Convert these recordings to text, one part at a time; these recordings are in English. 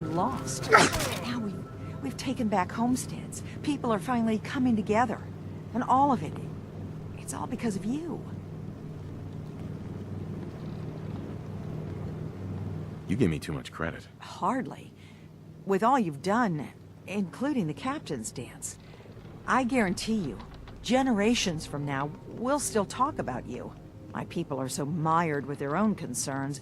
lost. Now we've taken back homesteads. People are finally coming together. And all of it, it's all because of you. You give me too much credit. Hardly. With all you've done, including the captain's dance, I guarantee you, generations from now, we'll still talk about you. My people are so mired with their own concerns,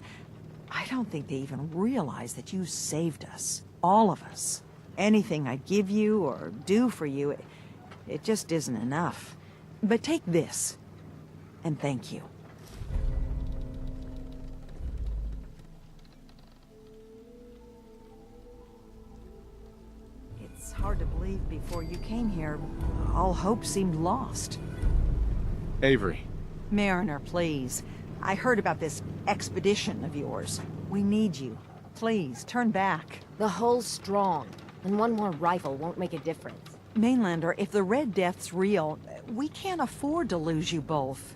I don't think they even realize that you saved us. All of us. Anything I give you or do for you, it just isn't enough. But take this, and thank you. It's hard to believe before you came here, all hope seemed lost. Avery. Mariner, please. I heard about this expedition of yours. We need you. Please, turn back. The hull's strong, and one more rifle won't make a difference. Mainlander, if the Red Death's real, we can't afford to lose you both.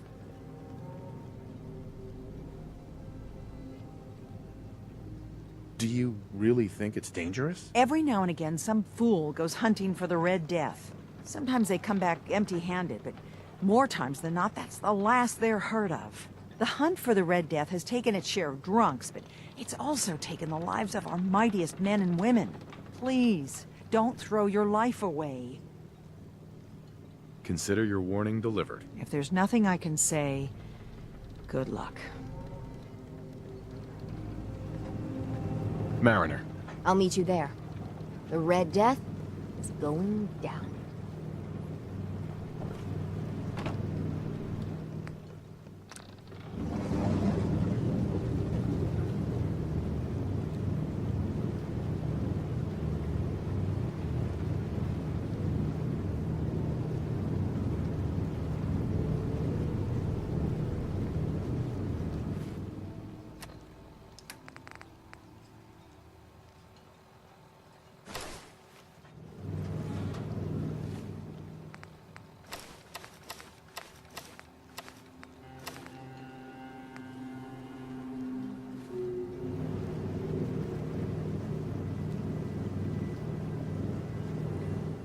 Do you really think it's dangerous? Every now and again, some fool goes hunting for the Red Death. Sometimes they come back empty-handed, but more times than not, that's the last they're heard of. The hunt for the Red Death has taken its share of drunks, but it's also taken the lives of our mightiest men and women. Please, don't throw your life away. Consider your warning delivered. If there's nothing I can say, good luck. Mariner. I'll meet you there. The Red Death is going down.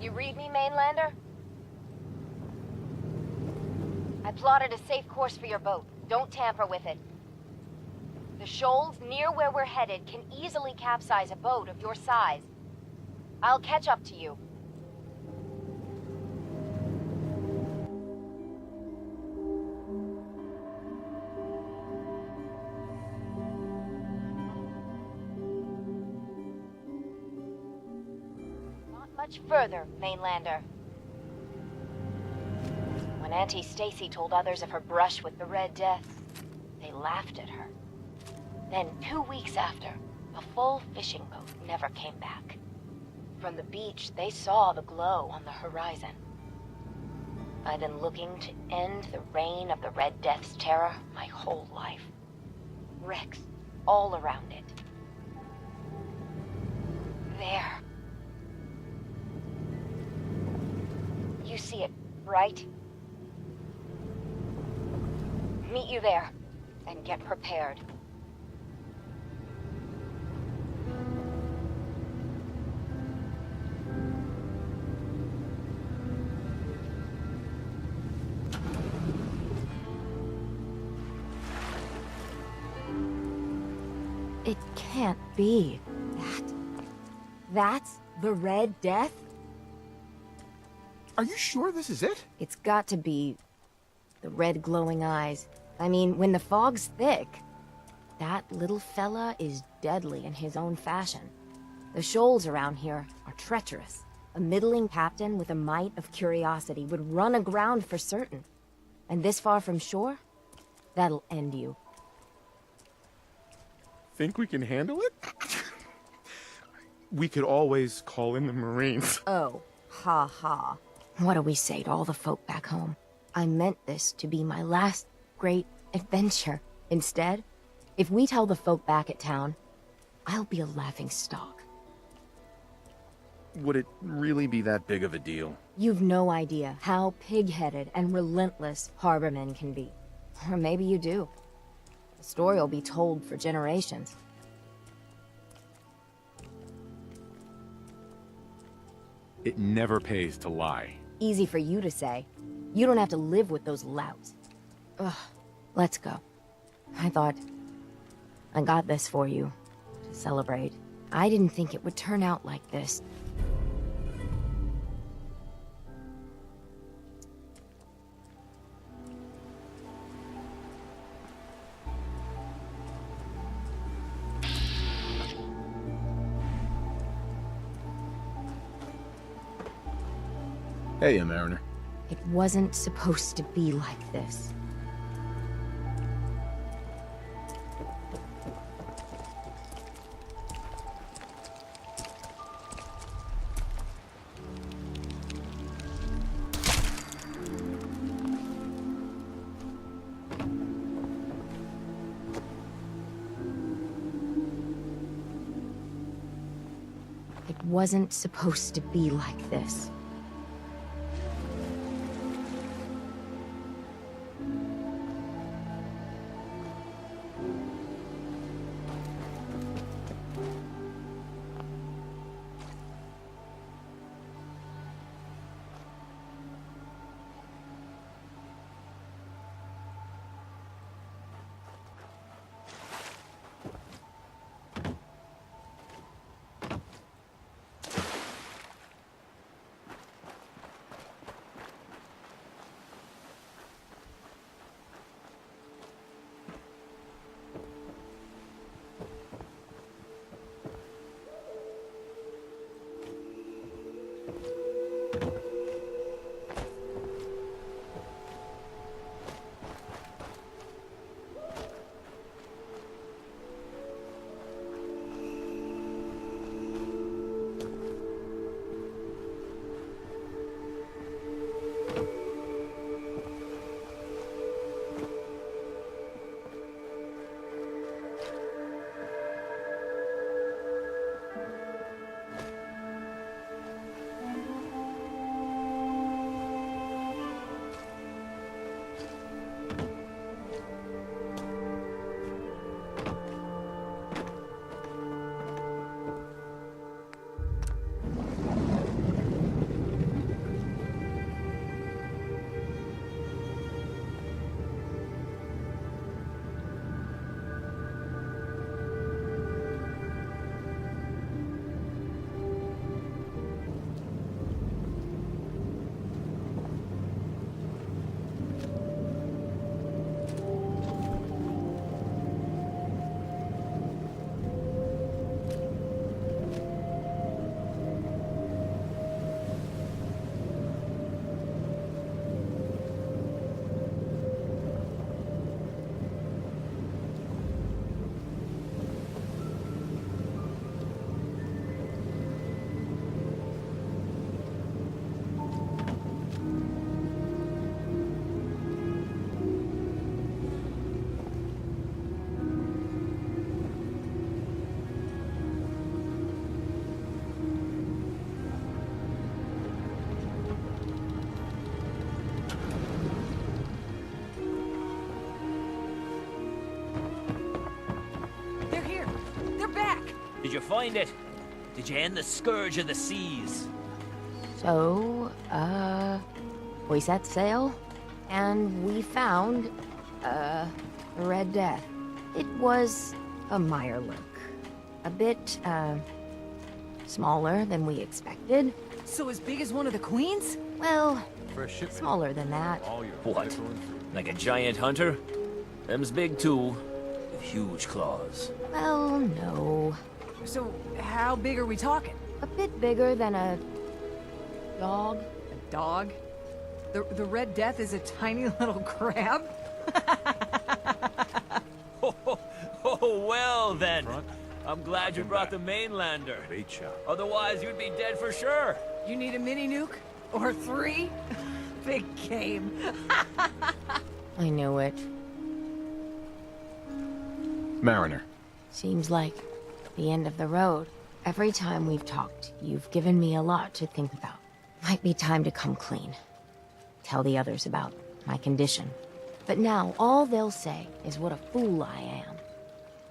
You read me, Mainlander? I plotted a safe course for your boat. Don't tamper with it. The shoals near where we're headed can easily capsize a boat of your size. I'll catch up to you. Much further, Mainlander. When Auntie Stacy told others of her brush with the Red Death, they laughed at her. Then 2 weeks after, a full fishing boat never came back. From the beach, they saw the glow on the horizon. I've been looking to end the reign of the Red Death's terror my whole life. Wrecks all around it. There. You see it, right? Meet you there, and get prepared. It can't be. That's the Red Death? Are you sure this is it? It's got to be the red glowing eyes. I mean, when the fog's thick, that little fella is deadly in his own fashion. The shoals around here are treacherous. A middling captain with a mite of curiosity would run aground for certain. And this far from shore, that'll end you. Think we can handle it? We could always call in the Marines. Oh, ha ha. What do we say to all the folk back home? I meant this to be my last great adventure. Instead, if we tell the folk back at town, I'll be a laughing stock. Would it really be that big of a deal? You've no idea how pig-headed and relentless harbormen can be. Or maybe you do. The story will be told for generations. It never pays to lie. Easy for you to say. You don't have to live with those louts. Ugh. Let's go. I thought... I got this for you. To celebrate. I didn't think it would turn out like this. Hey, Mariner. It wasn't supposed to be like this. It wasn't supposed to be like this. Did you find it? Did you end the scourge of the seas? So, we set sail, and we found, the Red Death. It was a Mirelurk. A bit, smaller than we expected. So as big as one of the queens? Well, smaller than that. What? Like a giant hunter? Them's big too, with huge claws. Well, no. So how big are we talking? A bit bigger than a... dog. A dog? The Red Death is a tiny little crab? Oh, well then. I'm glad you brought the mainlander. Otherwise, you'd be dead for sure. You need a mini nuke? Or 3? Big game. I knew it. Mariner. Seems like the end of the road. Every time we've talked, you've given me a lot to think about. Might be time to come clean. Tell the others about my condition. But now, all they'll say is what a fool I am.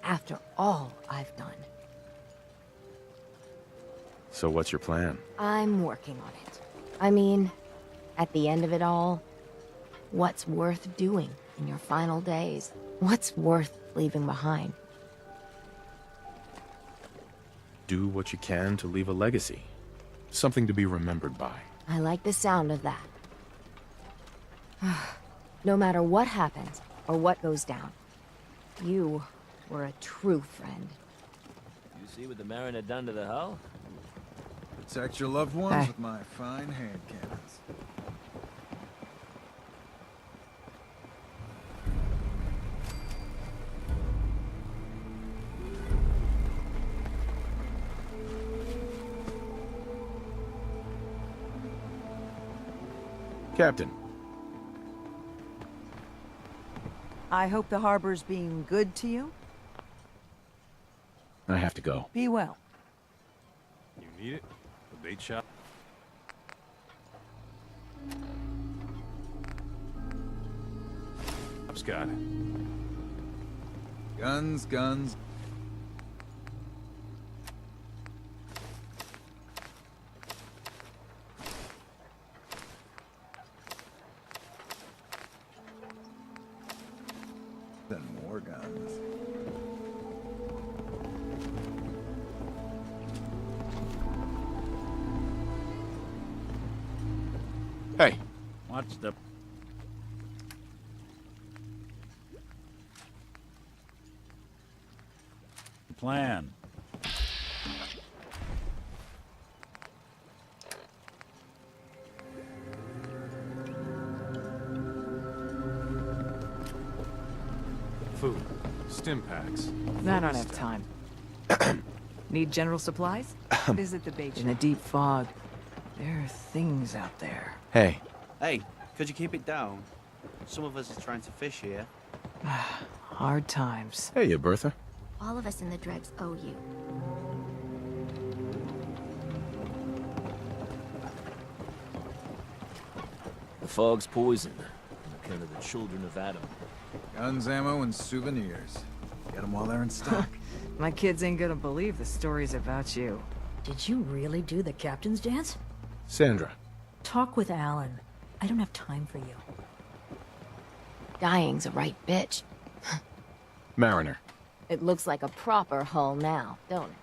After all I've done. So what's your plan? I'm working on it. I mean, at the end of it all, what's worth doing in your final days? What's worth leaving behind? Do what you can to leave a legacy. Something to be remembered by. I like the sound of that. No matter what happens, or what goes down, you were a true friend. You see what the Mariner done to the hull? Protect your loved ones Hey. with my fine hand cannons. Captain, I hope the harbor's being good to you. I have to go. Be well. You need it? The bait shop? Scott. Guns, guns. Then more guns. Hey, What's the... plan? Food. Stim packs. I don't have time. Need general supplies? Visit the bait In the shop. deep fog, there are things out there. hey. Hey, could you keep it down? Some of us are trying to fish here. Hard times. Hey, Bertha. All of us in the dregs owe you. The fog's poison. Kind of the children of Adam. Guns, ammo, and souvenirs. Get them while they're in stock. My kids ain't gonna believe the stories about you. Did you really do the captain's dance? Sandra. Talk with Alan. I don't have time for you. Dying's a right bitch. Mariner. It looks like a proper hull now, don't it?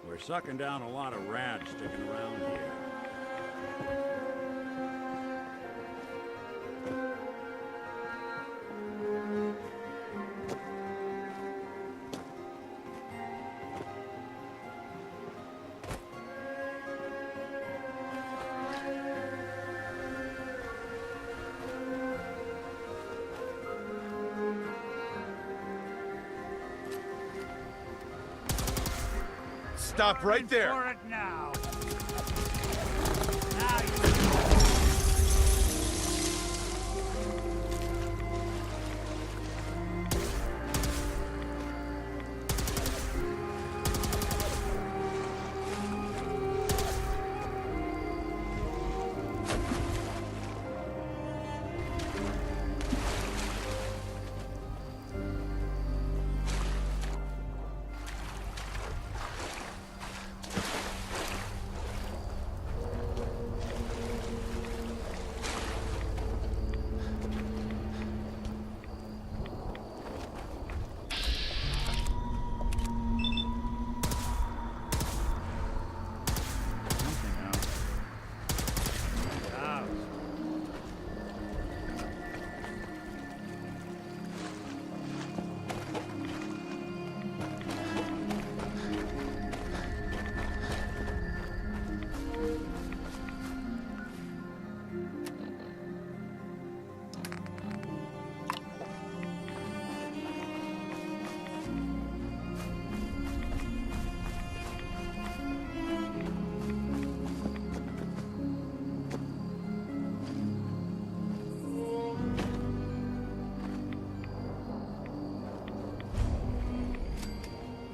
We're sucking down a lot of rats sticking around here. Stop right there. For it now.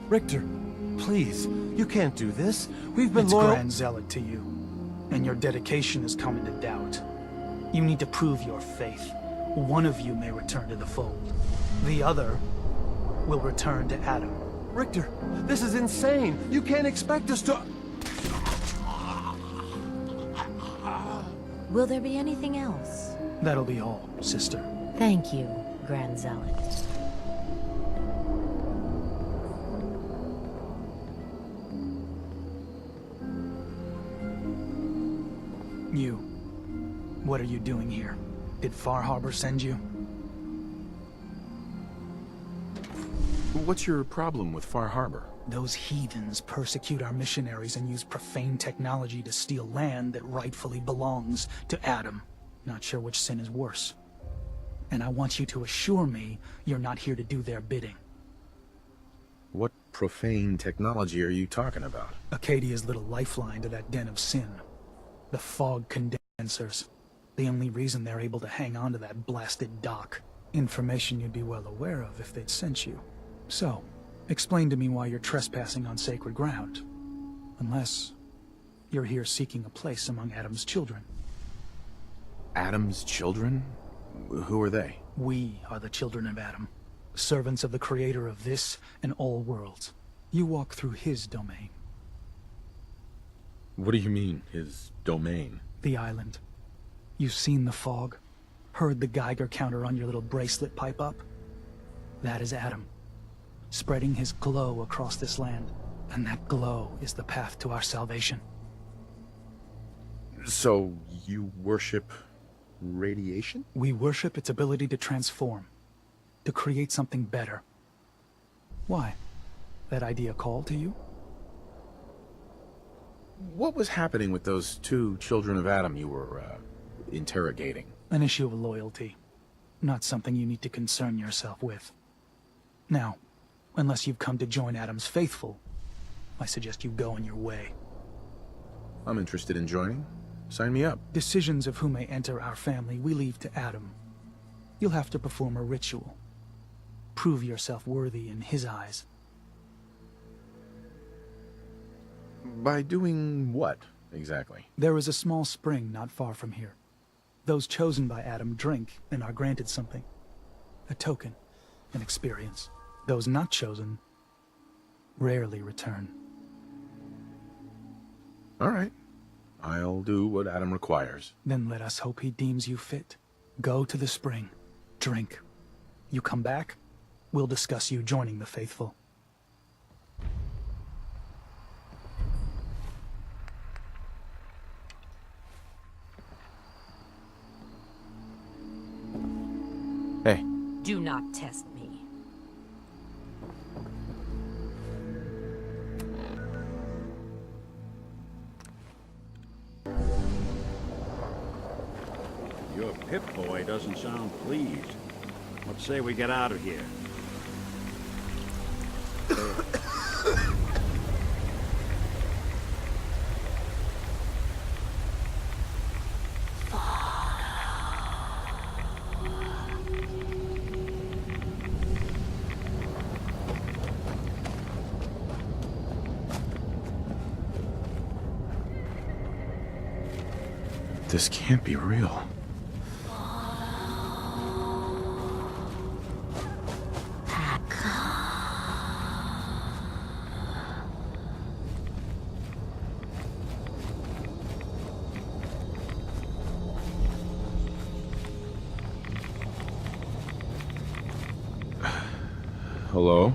Richter, please, you can't do this. We've been It's loyal— Grand Zealot to you, and your dedication has come into doubt. You need to prove your faith. One of you may return to the fold. The other will return to Adam. Richter, this is insane. You can't expect us to— Will there be anything else? That'll be all, sister. Thank you, Grand Zealot. You. What are you doing here? Did Far Harbor send you? What's your problem with Far Harbor? Those heathens persecute our missionaries and use profane technology to steal land that rightfully belongs to Adam. Not sure which sin is worse. And I want you to assure me you're not here to do their bidding. What profane technology are you talking about? Acadia's little lifeline to that den of sin. The fog condensers. The only reason they're able to hang on to that blasted dock. Information you'd be well aware of if they'd sent you. So, explain to me why you're trespassing on sacred ground. Unless you're here seeking a place among Adam's children. Adam's children? Who are they? We are the children of Adam. Servants of the creator of this and all worlds. You walk through his domain. What do you mean, his domain? The island. You've seen the fog? Heard the Geiger counter on your little bracelet pipe up? That is Adam. Spreading his glow across this land. And that glow is the path to our salvation. So, you worship radiation? We worship its ability to transform. To create something better. Why? That idea call to you? What was happening with those two children of Adam you were, interrogating? An issue of loyalty. Not something you need to concern yourself with. Now, unless you've come to join Adam's faithful, I suggest you go on your way. I'm interested in joining. Sign me up. Decisions of who may enter our family we leave to Adam. You'll have to perform a ritual. Prove yourself worthy in his eyes. By doing what, exactly? There is a small spring not far from here. Those chosen by Adam drink and are granted something. A token, an experience. Those not chosen rarely return. All right. I'll do what Adam requires. Then let us hope he deems you fit. Go to the spring. Drink. You come back, we'll discuss you joining the faithful. Hey. Do not test me. Your Pip-Boy doesn't sound pleased. Let's say we get out of here. This can't be real. Hello?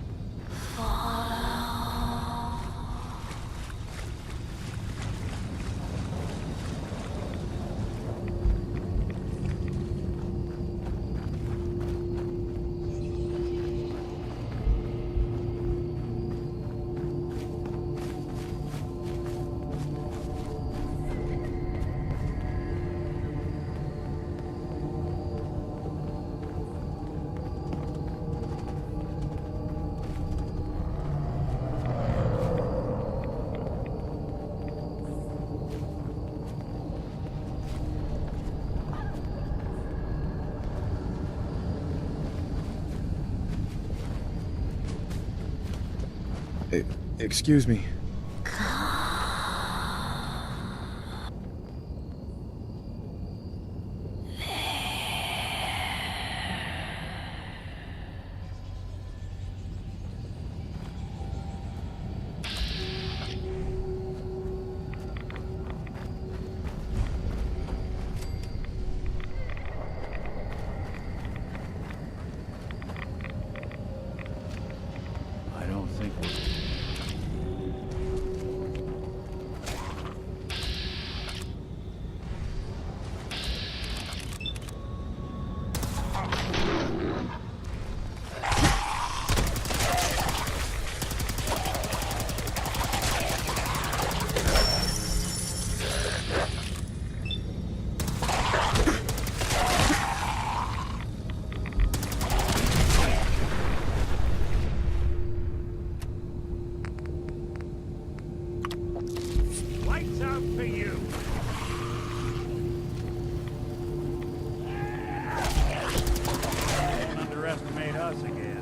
Excuse me. I don't think we're... Lights out for you! Don't underestimate us again.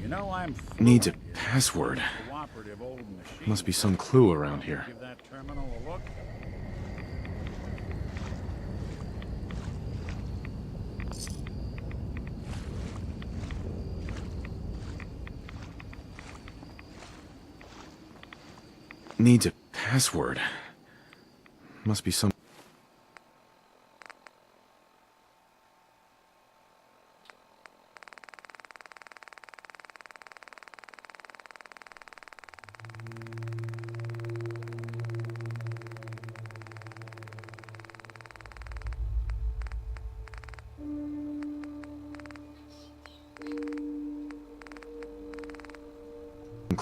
You know, I'm Needs a password. cooperative old machine. Must be some clue around here. Give that terminal a look. Needs a password. Must be some...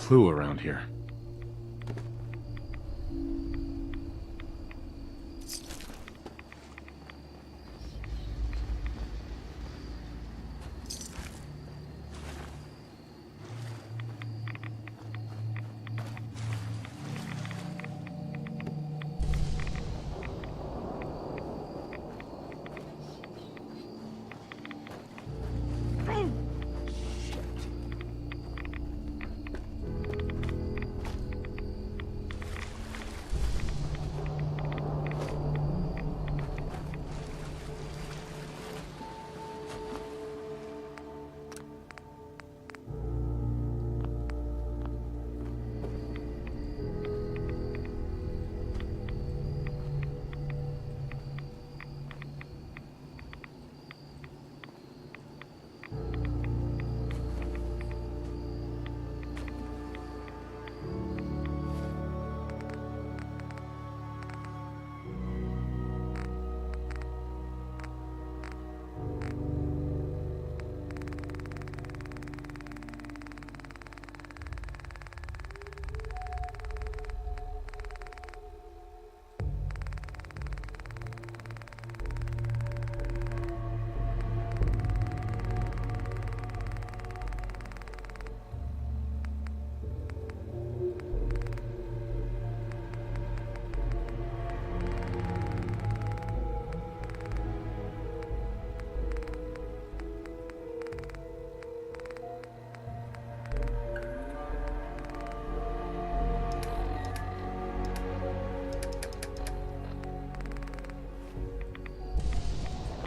clue around here.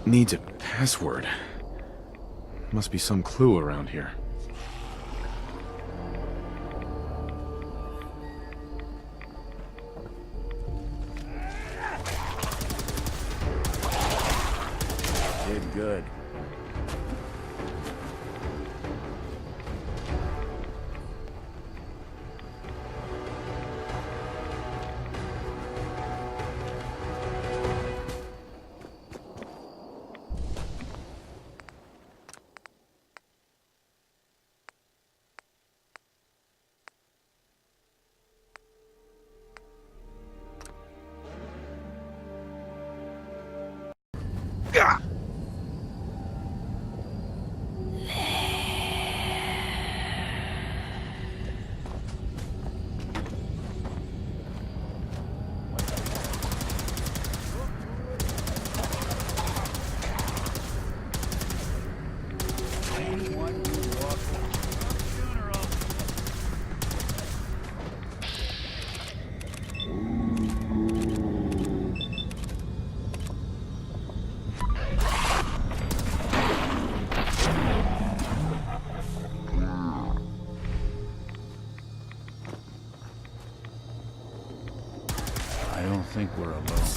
Needs a password. Must be some clue around here. Did good.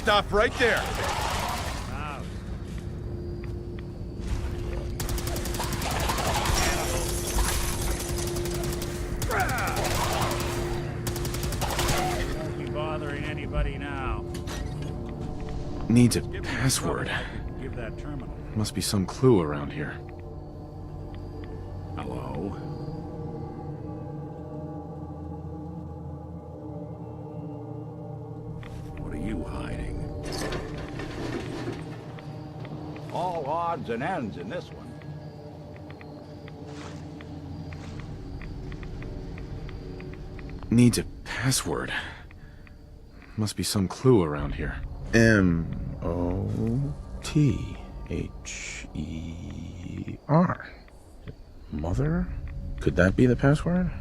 Stop right there! Won't be bothering anybody now. Needs a Give me the password. trouble, I could give that terminal. Must be some clue around here. Hello? What are you hiding? All odds and ends in this one. Needs a password. Must be some clue around here. M-O-T-H-E-R. Mother? Could that be the password?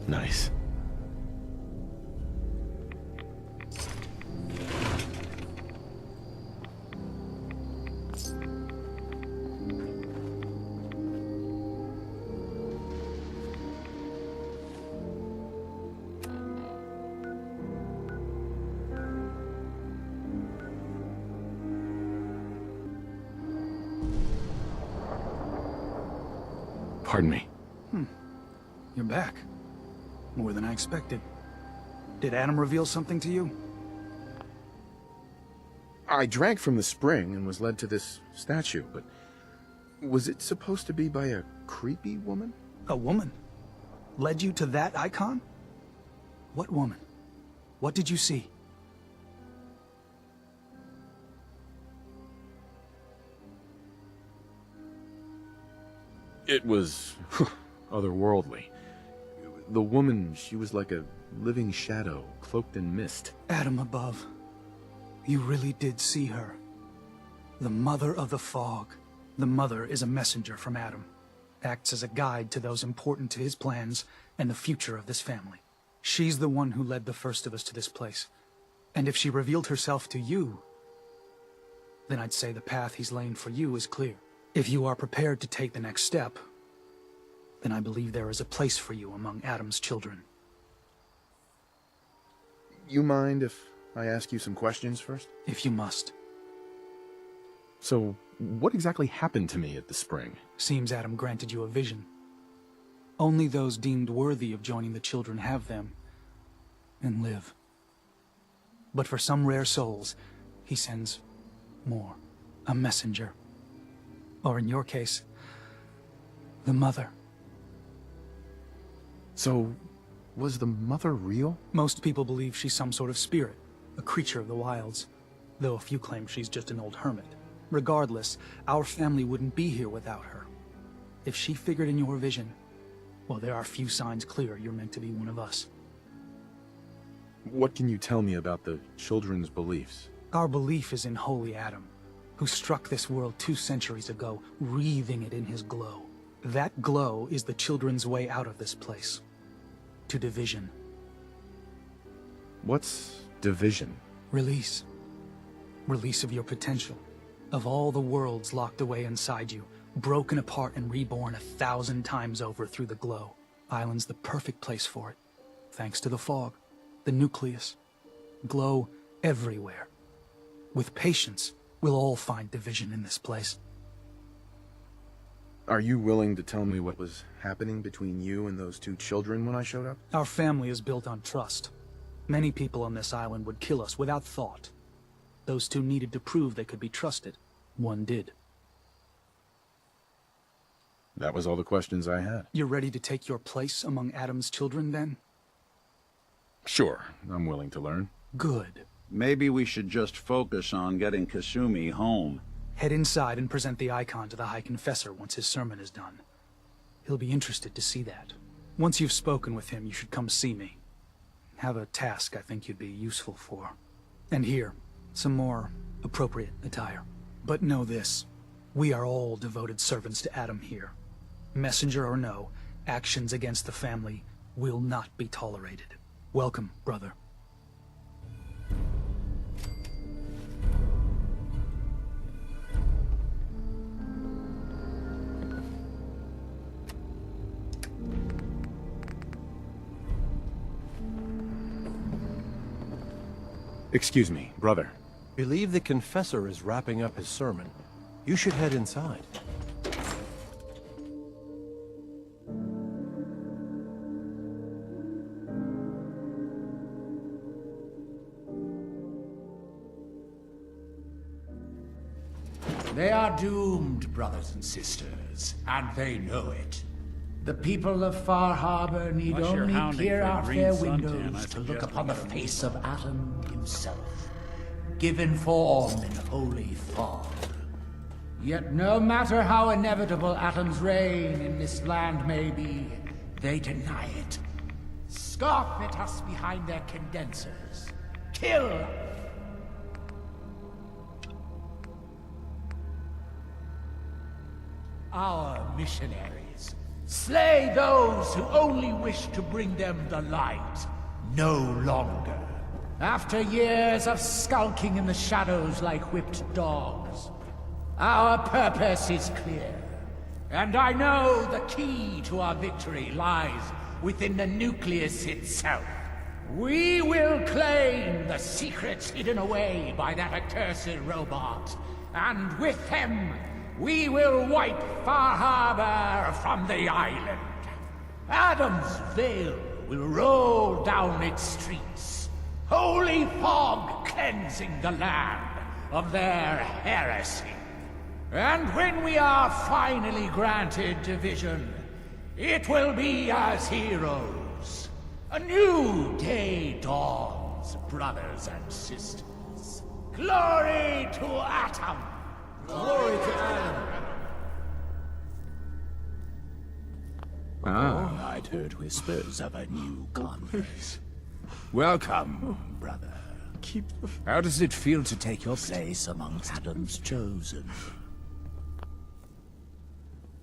Nice. Pardon me. You're back. More than I expected. Did Adam reveal something to you? I drank from the spring and was led to this statue, but was it supposed to be by a creepy woman? A woman? Led you to that icon? What woman? What did you see? It was otherworldly. The woman, she was like a living shadow, cloaked in mist. Adam above. You really did see her. The Mother of the Fog. The Mother is a messenger from Adam. Acts as a guide to those important to his plans and the future of this family. She's the one who led the first of us to this place. And if she revealed herself to you, then I'd say the path he's laying for you is clear. If you are prepared to take the next step, then I believe there is a place for you among Adam's children. You mind if I ask you some questions first? If you must. So, what exactly happened to me at the spring? Seems Adam granted you a vision. Only those deemed worthy of joining the children have them, and live. But for some rare souls, he sends more. A messenger. Or in your case, the Mother. So, was the Mother real? Most people believe she's some sort of spirit, a creature of the wilds, though a few claim she's just an old hermit. Regardless, our family wouldn't be here without her. If she figured in your vision, well, there are few signs clear you're meant to be one of us. What can you tell me about the children's beliefs? Our belief is in Holy Adam, who struck this world 2 centuries ago, wreathing it in his glow. That glow is the children's way out of this place. To division. What's division? Release. Release of your potential. Of all the worlds locked away inside you, broken apart and reborn 1,000 times over through the glow. Island's the perfect place for it. Thanks to the fog, the nucleus. Glow everywhere. With patience, we'll all find division in this place. Are you willing to tell me what was happening between you and those 2 children when I showed up? Our family is built on trust. Many people on this island would kill us without thought. Those 2 needed to prove they could be trusted. One did. That was all the questions I had. You're ready to take your place among Adam's children, then? Sure, I'm willing to learn. Good. Maybe we should just focus on getting Kasumi home. Head inside and present the icon to the High Confessor once his sermon is done. He'll be interested to see that. Once you've spoken with him, you should come see me. Have a task I think you'd be useful for. And here, some more appropriate attire. But know this, we are all devoted servants to Adam here. Messenger or no, actions against the family will not be tolerated. Welcome, brother. Excuse me, brother. Believe the confessor is wrapping up his sermon. You should head inside. They are doomed, brothers and sisters, and they know it. The people of Far Harbor need Unless you're only hounding peer for a out green their suntan, windows I to look suggest upon we the go. face of Adam himself, given form in holy fog. Yet no matter how inevitable Adam's reign in this land may be, they deny it. Scoff at us behind their condensers. Kill our missionaries. Slay those who only wish to bring them the light. No longer. After years of skulking in the shadows like whipped dogs, our purpose is clear. And I know the key to our victory lies within the nucleus itself. We will claim the secrets hidden away by that accursed robot, and with them, we will wipe Far Harbor from the island. Adam's veil will roll down its streets, holy fog cleansing the land of their heresy. And when we are finally granted division, it will be as heroes. A new day dawns, brothers and sisters. Glory to Atom! Glory to Adam! Ah. I'd heard whispers of a new convert. Welcome, brother. How does it feel to take your place amongst Adam's chosen?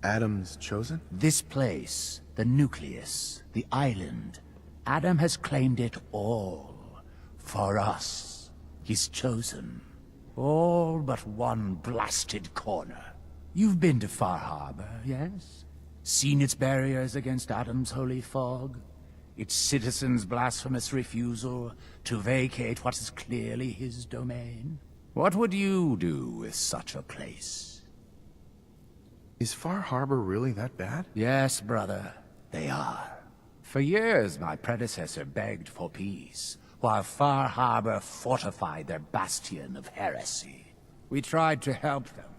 Adam's chosen? This place, the nucleus, the island, Adam has claimed it all. For us, his chosen. All but one blasted corner. You've been to Far Harbor, yes? Seen its barriers against Adam's holy fog? Its citizens' blasphemous refusal to vacate what is clearly his domain? What would you do with such a place? Is Far Harbor really that bad? Yes, brother, they are. For years, my predecessor begged for peace, while Far Harbor fortified their bastion of heresy. We tried to help them,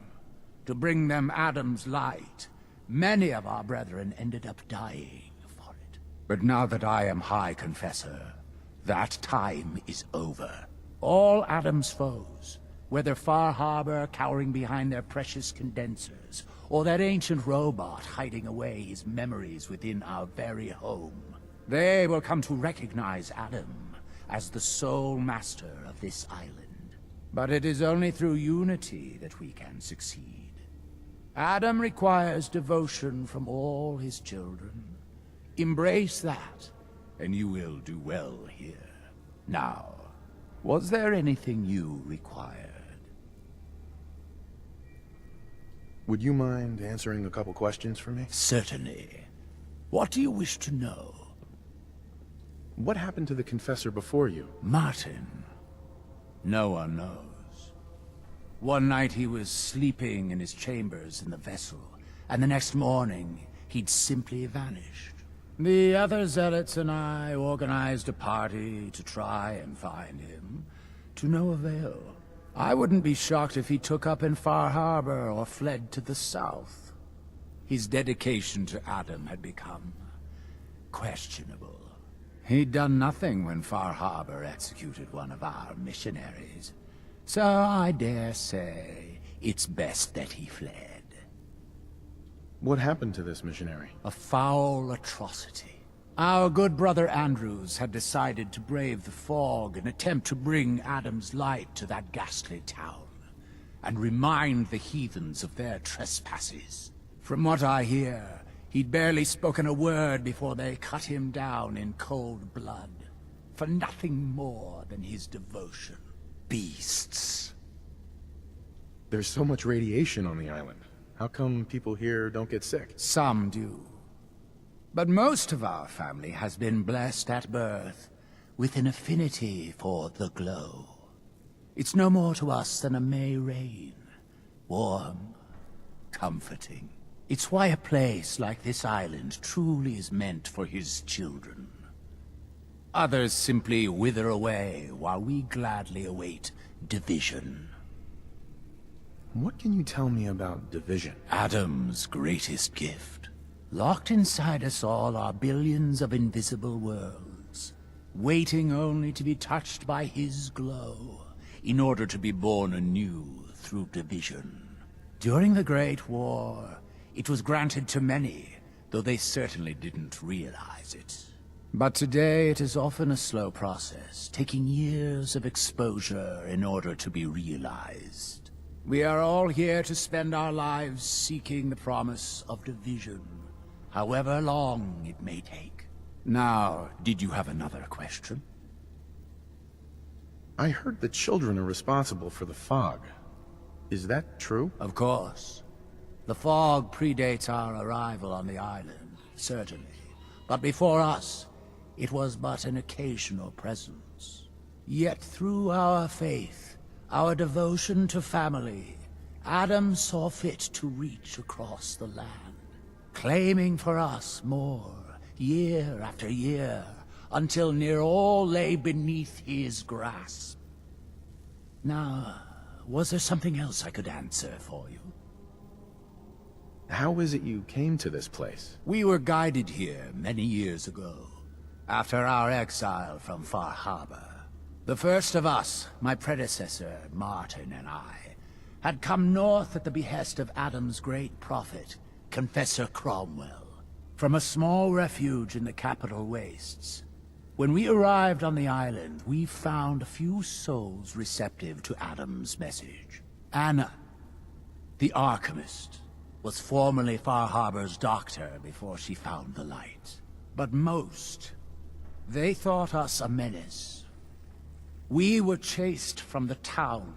to bring them Adam's light. Many of our brethren ended up dying for it. But now that I am High Confessor, that time is over. All Adam's foes, whether Far Harbor cowering behind their precious condensers, or that ancient robot hiding away his memories within our very home, they will come to recognize Adam as the sole master of this island. But it is only through unity that we can succeed. Adam requires devotion from all his children. Embrace that, and you will do well here. Now, was there anything you required? Would you mind answering a couple questions for me? Certainly. What do you wish to know? What happened to the confessor before you? Martin. No one knows. One night he was sleeping in his chambers in the vessel, and the next morning he'd simply vanished. The other zealots and I organized a party to try and find him, to no avail. I wouldn't be shocked if he took up in Far Harbor or fled to the south. His dedication to Adam had become questionable. He'd done nothing when Far Harbor executed one of our missionaries. So I dare say it's best that he fled. What happened to this missionary? A foul atrocity. Our good brother Andrews had decided to brave the fog and attempt to bring Adam's light to that ghastly town, and remind the heathens of their trespasses. From what I hear, He'd barely spoken a word before they cut him down in cold blood, for nothing more than his devotion. Beasts. There's so much radiation on the island. How come people here don't get sick? Some do. But most of our family has been blessed at birth with an affinity for the glow. It's no more to us than a May rain. Warm, comforting. It's why a place like this island truly is meant for his children. Others simply wither away while we gladly await division. What can you tell me about division? Adam's greatest gift. Locked inside us all are billions of invisible worlds, waiting only to be touched by his glow, in order to be born anew through division. During the Great War, it was granted to many, though they certainly didn't realize it. But today it is often a slow process, taking years of exposure in order to be realized. We are all here to spend our lives seeking the promise of division, however long it may take. Now, did you have another question? I heard the children are responsible for the fog. Is that true? Of course. The fog predates our arrival on the island, certainly. But before us, it was but an occasional presence. Yet through our faith, our devotion to family, Adam saw fit to reach across the land, claiming for us more, year after year, until near all lay beneath his grasp. Now, was there something else I could answer for you? How is it you came to this place? We were guided here many years ago, after our exile from Far Harbor. The first of us, my predecessor, Martin, and I, had come north at the behest of Adam's great prophet, Confessor Cromwell, from a small refuge in the capital wastes. When we arrived on the island, we found a few souls receptive to Adam's message. Anna, the Archimist, was formerly Far Harbor's doctor before she found the light. But most, they thought us a menace. We were chased from the town,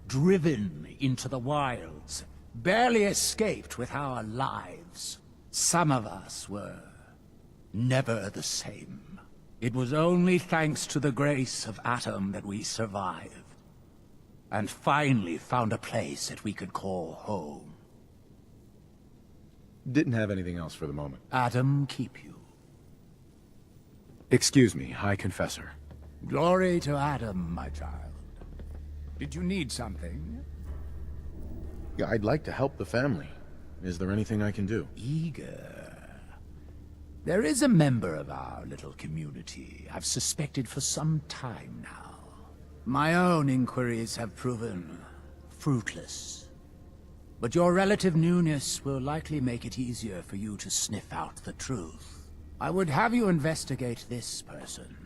driven into the wilds, barely escaped with our lives. Some of us were never the same. It was only thanks to the grace of Adam that we survived, and finally found a place that we could call home. Didn't have anything else for the moment. Adam keep you. Excuse me, High Confessor. Glory to Adam, my child. Did you need something? Yeah, I'd like to help the family. Is there anything I can do? Eager. There is a member of our little community I've suspected for some time now. My own inquiries have proven fruitless. But your relative newness will likely make it easier for you to sniff out the truth. I would have you investigate this person.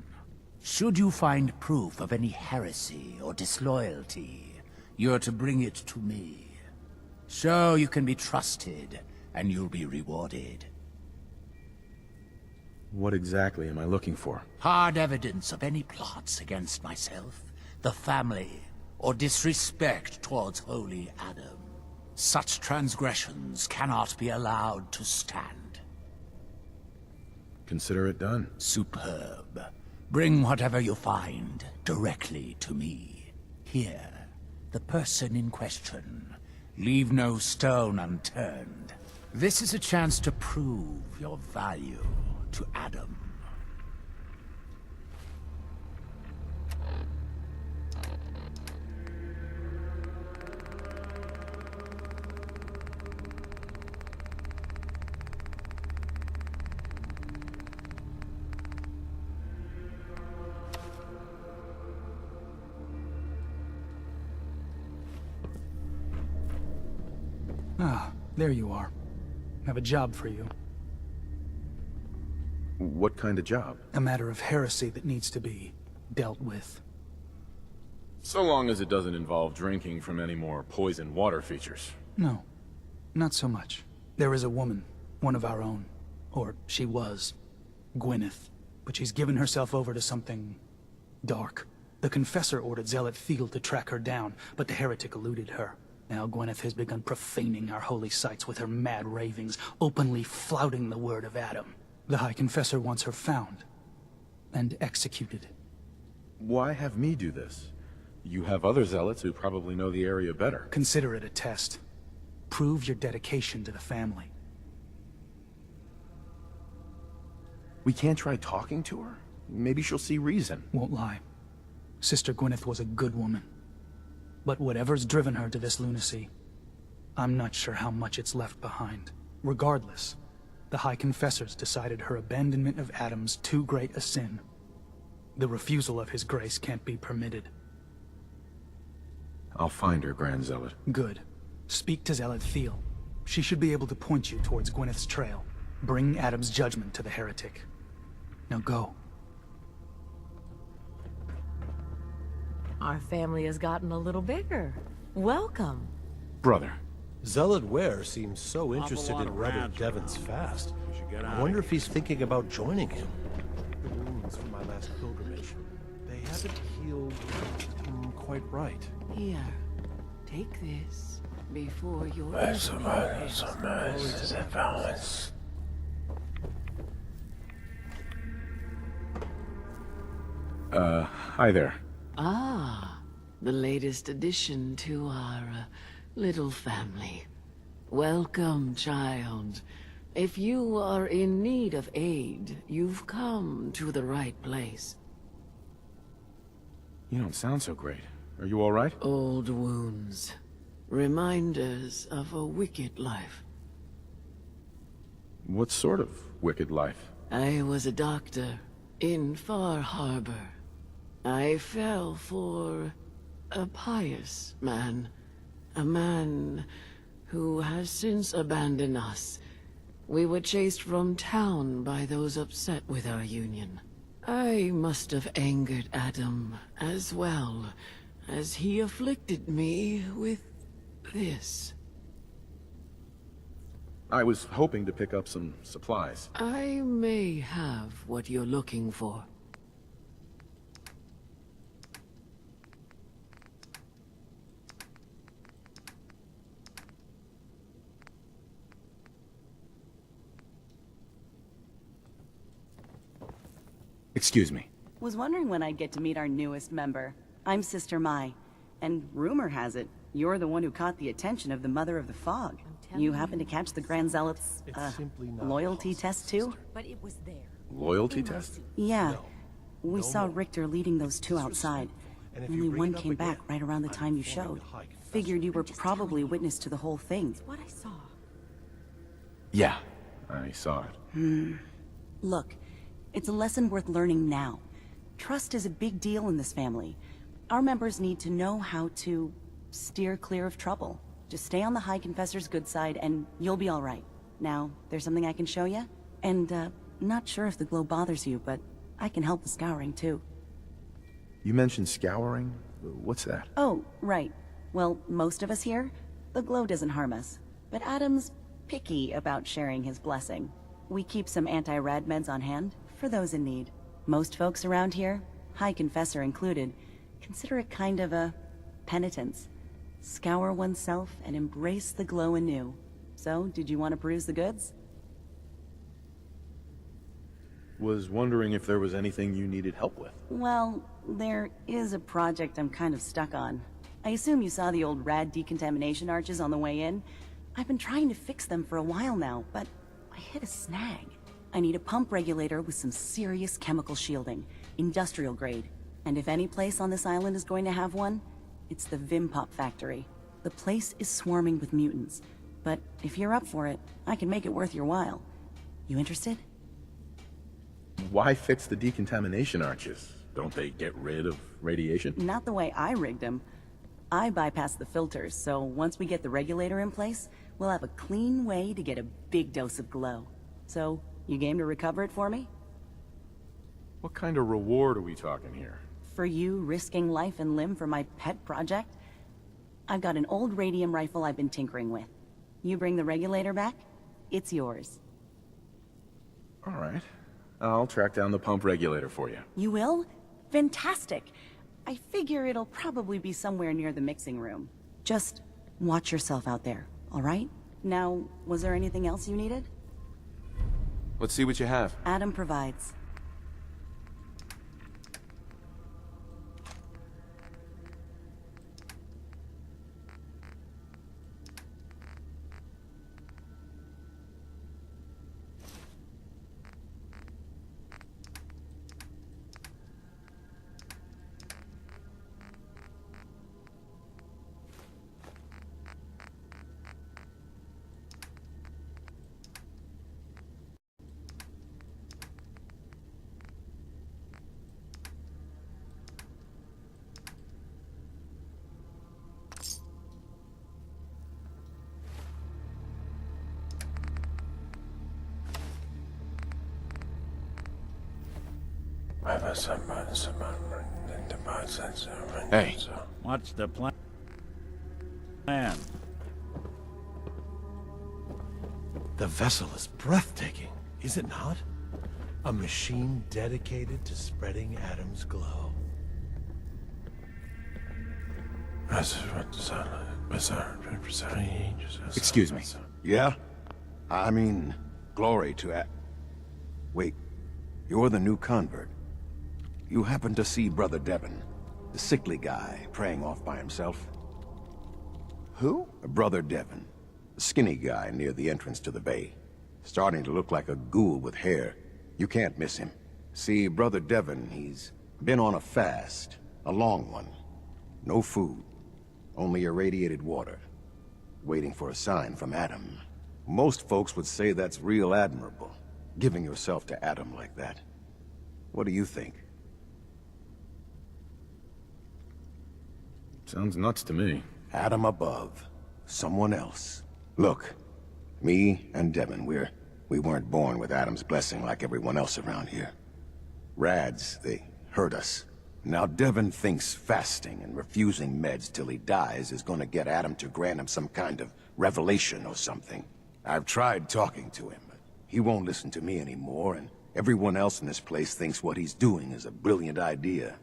Should you find proof of any heresy or disloyalty, you're to bring it to me. Show you can be trusted, and you'll be rewarded. What exactly am I looking for? Hard evidence of any plots against myself, the family, or disrespect towards holy Adam. Such transgressions cannot be allowed to stand. Consider it done. Superb. Bring whatever you find directly to me. Here, the person in question. Leave no stone unturned. This is a chance to prove your value to Adam. Ah, there you are. Have a job for you. What kind of job? A matter of heresy that needs to be dealt with. So long as it doesn't involve drinking from any more poison water features. No, not so much. There is a woman One of our own. Or she was. Gwyneth. But she's given herself over to something dark. The Confessor ordered Zealot Thiel to track her down, but the heretic eluded her. Now Gwyneth has begun profaning our holy sites with her mad ravings, openly flouting the word of Adam. The High Confessor wants her found and executed. Why have me do this? You have other zealots who probably know the area better. Consider it a test. Prove your dedication to the family. We can't try talking to her? Maybe she'll see reason. Won't lie. Sister Gwyneth was a good woman. But whatever's driven her to this lunacy, I'm not sure how much it's left behind. Regardless, the High Confessors decided her abandonment of Adam's too great a sin. The refusal of his grace can't be permitted. I'll find her, Grand Zealot. Good. Speak to Zealot Thiel. She should be able to point you towards Gwyneth's trail. Bring Adam's judgment to the heretic. Now go. Our family has gotten a little bigger. Welcome. Brother. Zealot Ware seems so interested in Brother Devon's fast. I wonder if he's thinking about joining him. The wounds from my last pilgrimage. They haven't healed quite right. Here, take this before your Hi there. Ah, the latest addition to our little family. Welcome, child. If you are in need of aid, you've come to the right place. You don't sound so great. Are you all right? Old wounds. Reminders of a wicked life. What sort of wicked life? I was a doctor in Far Harbor. I fell for a pious man. A man who has since abandoned us. We were chased from town by those upset with our union. I must have angered Adam as well, as he afflicted me with this. I was hoping to pick up some supplies. I may have what you're looking for. Excuse me. Was wondering when I'd get to meet our newest member. I'm Sister Mai, and rumor has it, you're the one who caught the attention of the Mother of the Fog. You happened to catch the Grand Zealot's, loyalty test too? But it was there. Loyalty test? Yeah. We saw Richter leading those two outside. Only one came back right around the time you showed. Figured you were probably witness to the whole thing. What I saw. Yeah, I saw it. Look, it's a lesson worth learning now. Trust is a big deal in this family. Our members need to know how to steer clear of trouble. Just stay on the High Confessor's good side and you'll be all right. Now, there's something I can show you? And, not sure if the glow bothers you, but I can help with scouring too. You mentioned scouring? What's that? Oh, right. Well, most of us here, the glow doesn't harm us. But Adam's picky about sharing his blessing. We keep some anti-rad meds on hand for those in need. Most folks around here, High Confessor included, consider it kind of a penitence. Scour oneself and embrace the glow anew. So, did you want to peruse the goods? Was wondering if there was anything you needed help with. Well, there is a project I'm kind of stuck on. I assume you saw the old rad decontamination arches on the way in. I've been trying to fix them for a while now, but I hit a snag. I need a pump regulator with some serious chemical shielding, industrial grade. And if any place on this island is going to have one, it's the Vimpop factory. The place is swarming with mutants, but if you're up for it, I can make it worth your while. You interested? Why fix the decontamination arches? Don't they get rid of radiation? Not the way I rigged them. I bypassed the filters, so once we get the regulator in place, we'll have a clean way to get a big dose of glow. So, you game to recover it for me? What kind of reward are we talking here? For you risking life and limb for my pet project? I've got an old radium rifle I've been tinkering with. You bring the regulator back, it's yours. All right. I'll track down the pump regulator for you. You will? Fantastic. I figure it'll probably be somewhere near the mixing room. Just watch yourself out there, all right? Now, was there anything else you needed? Let's see what you have. Adam provides. Hey. What's the plan? The vessel is breathtaking, is it not? A machine dedicated to spreading Adam's glow. Excuse me. Yeah? I mean, glory to Wait, you're the new convert. You happen to see Brother Devon, the sickly guy praying off by himself? Who? Brother Devon, the skinny guy near the entrance to the bay. Starting to look like a ghoul with hair. You can't miss him. See, Brother Devon, he's been on a fast, a long one. No food, only irradiated water. Waiting for a sign from Adam. Most folks would say that's real admirable, giving yourself to Adam like that. What do you think? Sounds nuts to me. Adam above. Someone else. Look, me and Devon, we weren't born with Adam's blessing like everyone else around here. Rads, they hurt us. Now Devon thinks fasting and refusing meds till he dies is gonna get Adam to grant him some kind of revelation or something. I've tried talking to him, but he won't listen to me anymore, and everyone else in this place thinks what he's doing is a brilliant idea.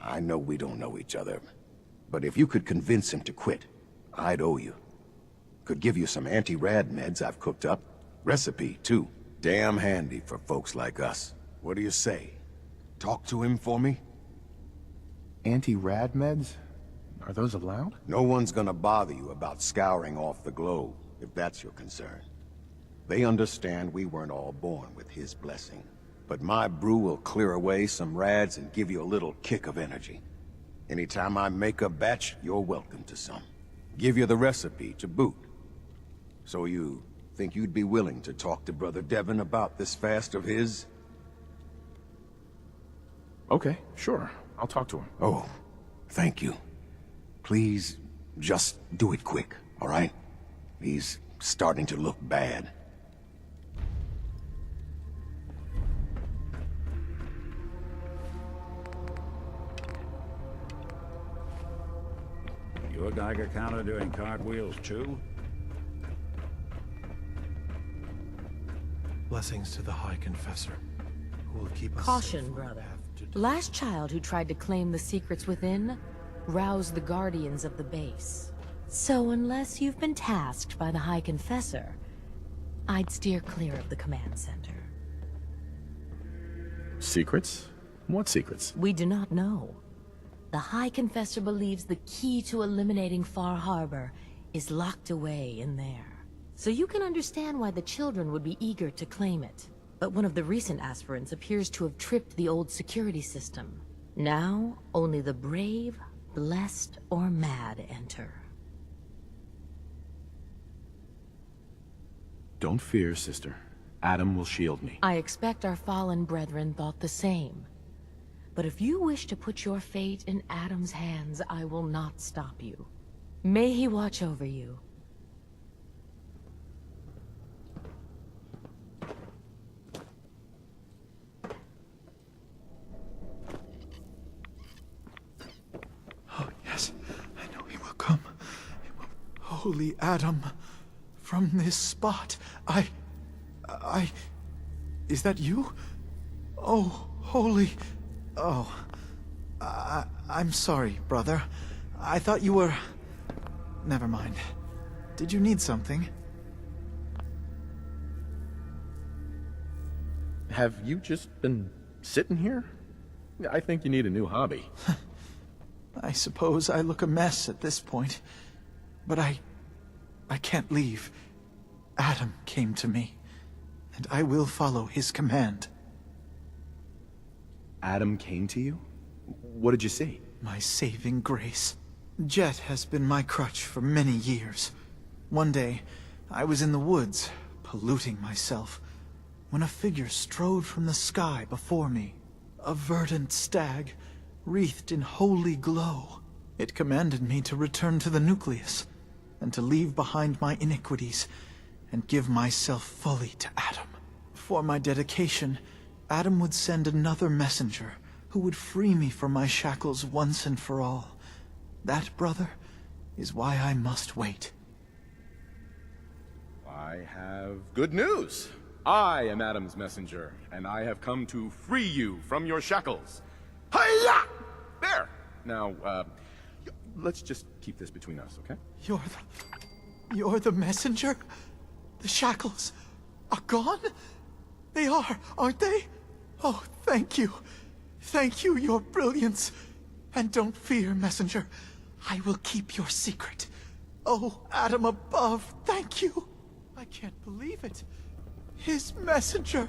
I know we don't know each other, but if you could convince him to quit, I'd owe you. Could give you some anti-rad meds I've cooked up. Recipe, too. Damn handy for folks like us. What do you say? Talk to him for me? Anti-rad meds? Are those allowed? No one's gonna bother you about scouring off the globe, if that's your concern. They understand we weren't all born with his blessing. But my brew will clear away some rads and give you a little kick of energy. Anytime I make a batch, you're welcome to some. Give you the recipe to boot. So you think you'd be willing to talk to Brother Devon about this fast of his? Okay, sure. I'll talk to him. Oh, thank you. Please, just do it quick, all right? He's starting to look bad. You a Geiger counter doing cartwheels too? Blessings to the High Confessor, who will keep us Caution, safe. brother. Last child who tried to claim the secrets within roused the guardians of the base. So unless you've been tasked by the High Confessor, I'd steer clear of the command center. Secrets? What secrets? We do not know. The High Confessor believes the key to eliminating Far Harbor is locked away in there. So you can understand why the children would be eager to claim it. But one of the recent aspirants appears to have tripped the old security system. Now, only the brave, blessed, or mad enter. Don't fear, sister. Adam will shield me. I expect our fallen brethren thought the same. But if you wish to put your fate in Adam's hands, I will not stop you. May he watch over you. Oh, yes. I know he will come. Holy Adam, from this spot, I Is that you? Oh, holy... Oh. I'm sorry, brother. I thought you were... Never mind. Did you need something? Have you just been sitting here? I think you need a new hobby. I suppose I look a mess at this point. But I can't leave. Adam came to me, and I will follow his command. Adam came to you? What did you see? My saving grace. Jet has been my crutch for many years. One day, I was in the woods, polluting myself, when a figure strode from the sky before me. A verdant stag, wreathed in holy glow. It commanded me to return to the nucleus, and to leave behind my iniquities, and give myself fully to Adam. For my dedication, Adam would send another messenger, who would free me from my shackles once and for all. That, brother, is why I must wait. I have good news. I am Adam's messenger, and I have come to free you from your shackles. Hiya! There! Now, let's just keep this between us, okay? You're the messenger? The shackles are gone? They are, aren't they? Oh, thank you. Thank you, your brilliance. And don't fear, messenger. I will keep your secret. Oh, Adam above, thank you. I can't believe it. His messenger.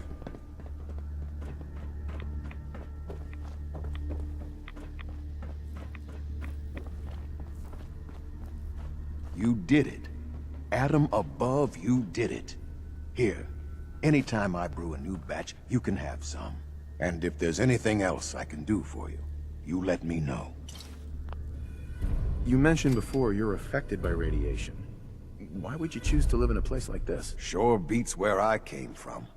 You did it. Adam above, you did it. Here, anytime I brew a new batch, you can have some. And if there's anything else I can do for you, you let me know. You mentioned before you're affected by radiation. Why would you choose to live in a place like this? Sure beats where I came from.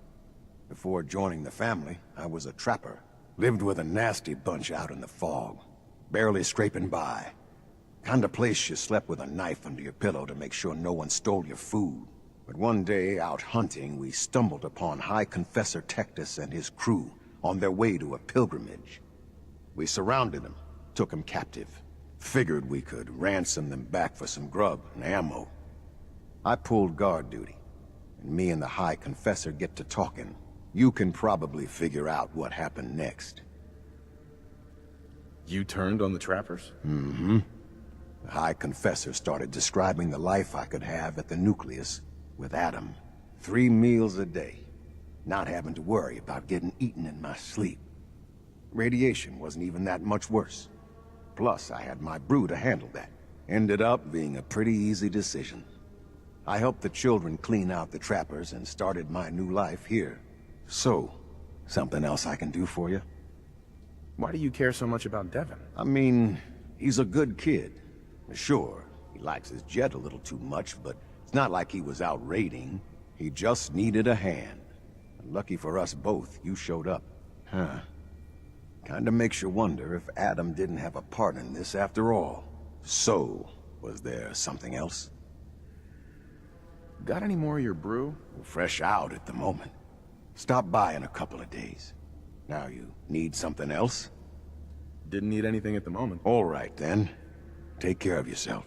Before joining the family, I was a trapper. Lived with a nasty bunch out in the fog. Barely scraping by. Kind of place you slept with a knife under your pillow to make sure no one stole your food. But one day, out hunting, we stumbled upon High Confessor Tectus and his crew on their way to a pilgrimage. We surrounded them, took them captive. Figured we could ransom them back for some grub and ammo. I pulled guard duty, and me and the High Confessor get to talking. You can probably figure out what happened next. You turned on the trappers? Mm-hmm. The High Confessor started describing the life I could have at the nucleus with Adam. 3 meals a day. Not having to worry about getting eaten in my sleep. Radiation wasn't even that much worse. Plus, I had my brew to handle that. Ended up being a pretty easy decision. I helped the children clean out the trappers and started my new life here. So, something else I can do for you? Why do you care so much about Devin? I mean, he's a good kid. Sure, he likes his jet a little too much, but it's not like he was out raiding. He just needed a hand. And lucky for us both, you showed up. Huh. Kinda makes you wonder if Adam didn't have a part in this after all. So, was there something else? Got any more of your brew? Fresh out at the moment. Stop by in a couple of days. Now you need something else? Didn't need anything at the moment. All right, then. Take care of yourself.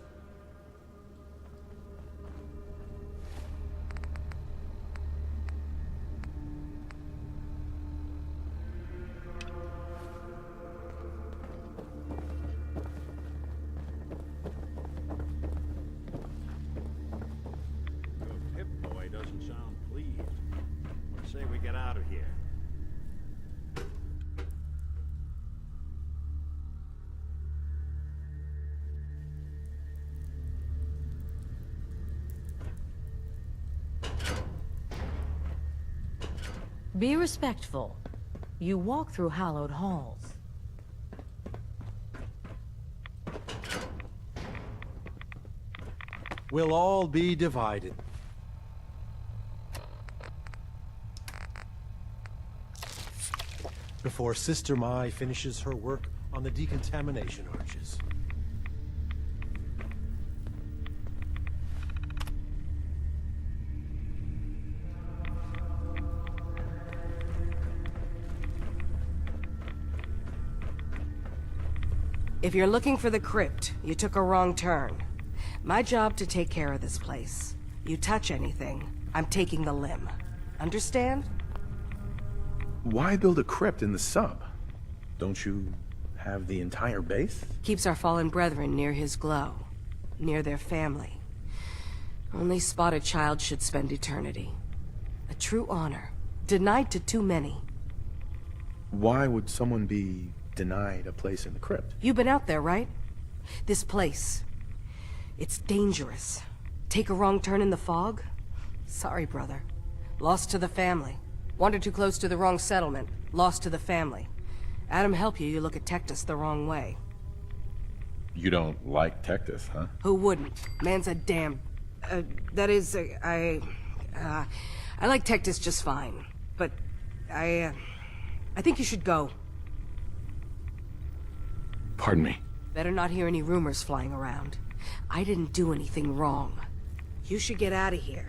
The Pip-Boy doesn't sound pleased. Let's say we get out of here. Be respectful. You walk through hallowed halls. We'll all be divided. Before Sister Mai finishes her work on the decontamination arches. If you're looking for the crypt, you took a wrong turn. My job to take care of this place. You touch anything, I'm taking the limb. Understand? Why build a crypt in the sub? Don't you have the entire base? Keeps our fallen brethren near his glow. Near their family. Only spotted child should spend eternity. A true honor. Denied to too many. Why would someone be denied a place in the crypt? You've been out there, right? This place. It's dangerous. Take a wrong turn in the fog? Sorry, brother. Lost to the family. Wandered too close to the wrong settlement. Lost to the family. Adam help you, you look at Tectus the wrong way. You don't like Tectus, huh? Who wouldn't? Man's a damn... that is, I like Tectus just fine. But, I think you should go. Pardon me. Better not hear any rumors flying around. I didn't do anything wrong. You should get out of here.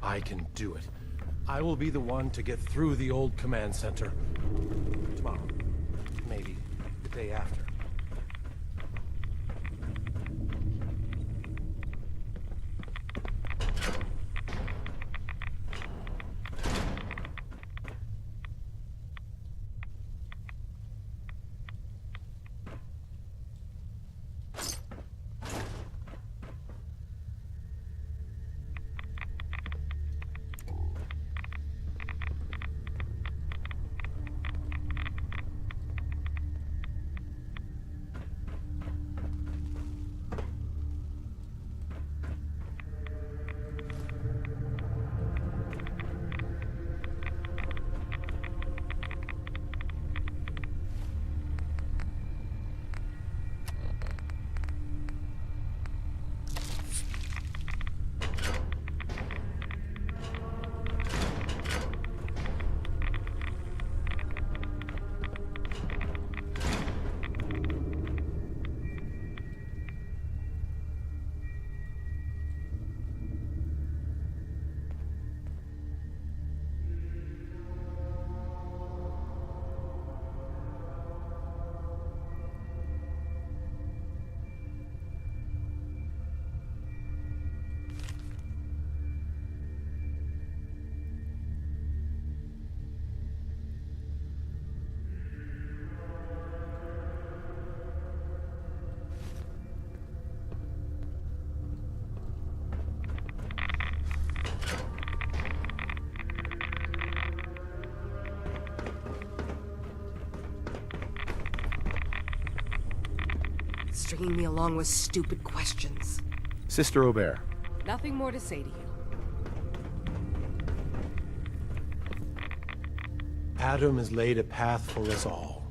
I can do it. I will be the one to get through the old command center. Tomorrow. Maybe the day after. Stringing me along with stupid questions. Sister Aubert. Nothing more to say to you. Adam has laid a path for us all.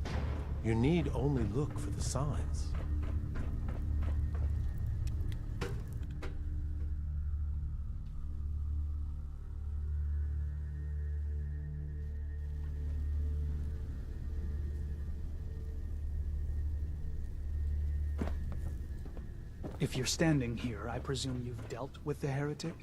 You need only look for the signs. If you're standing here, I presume you've dealt with the heretic?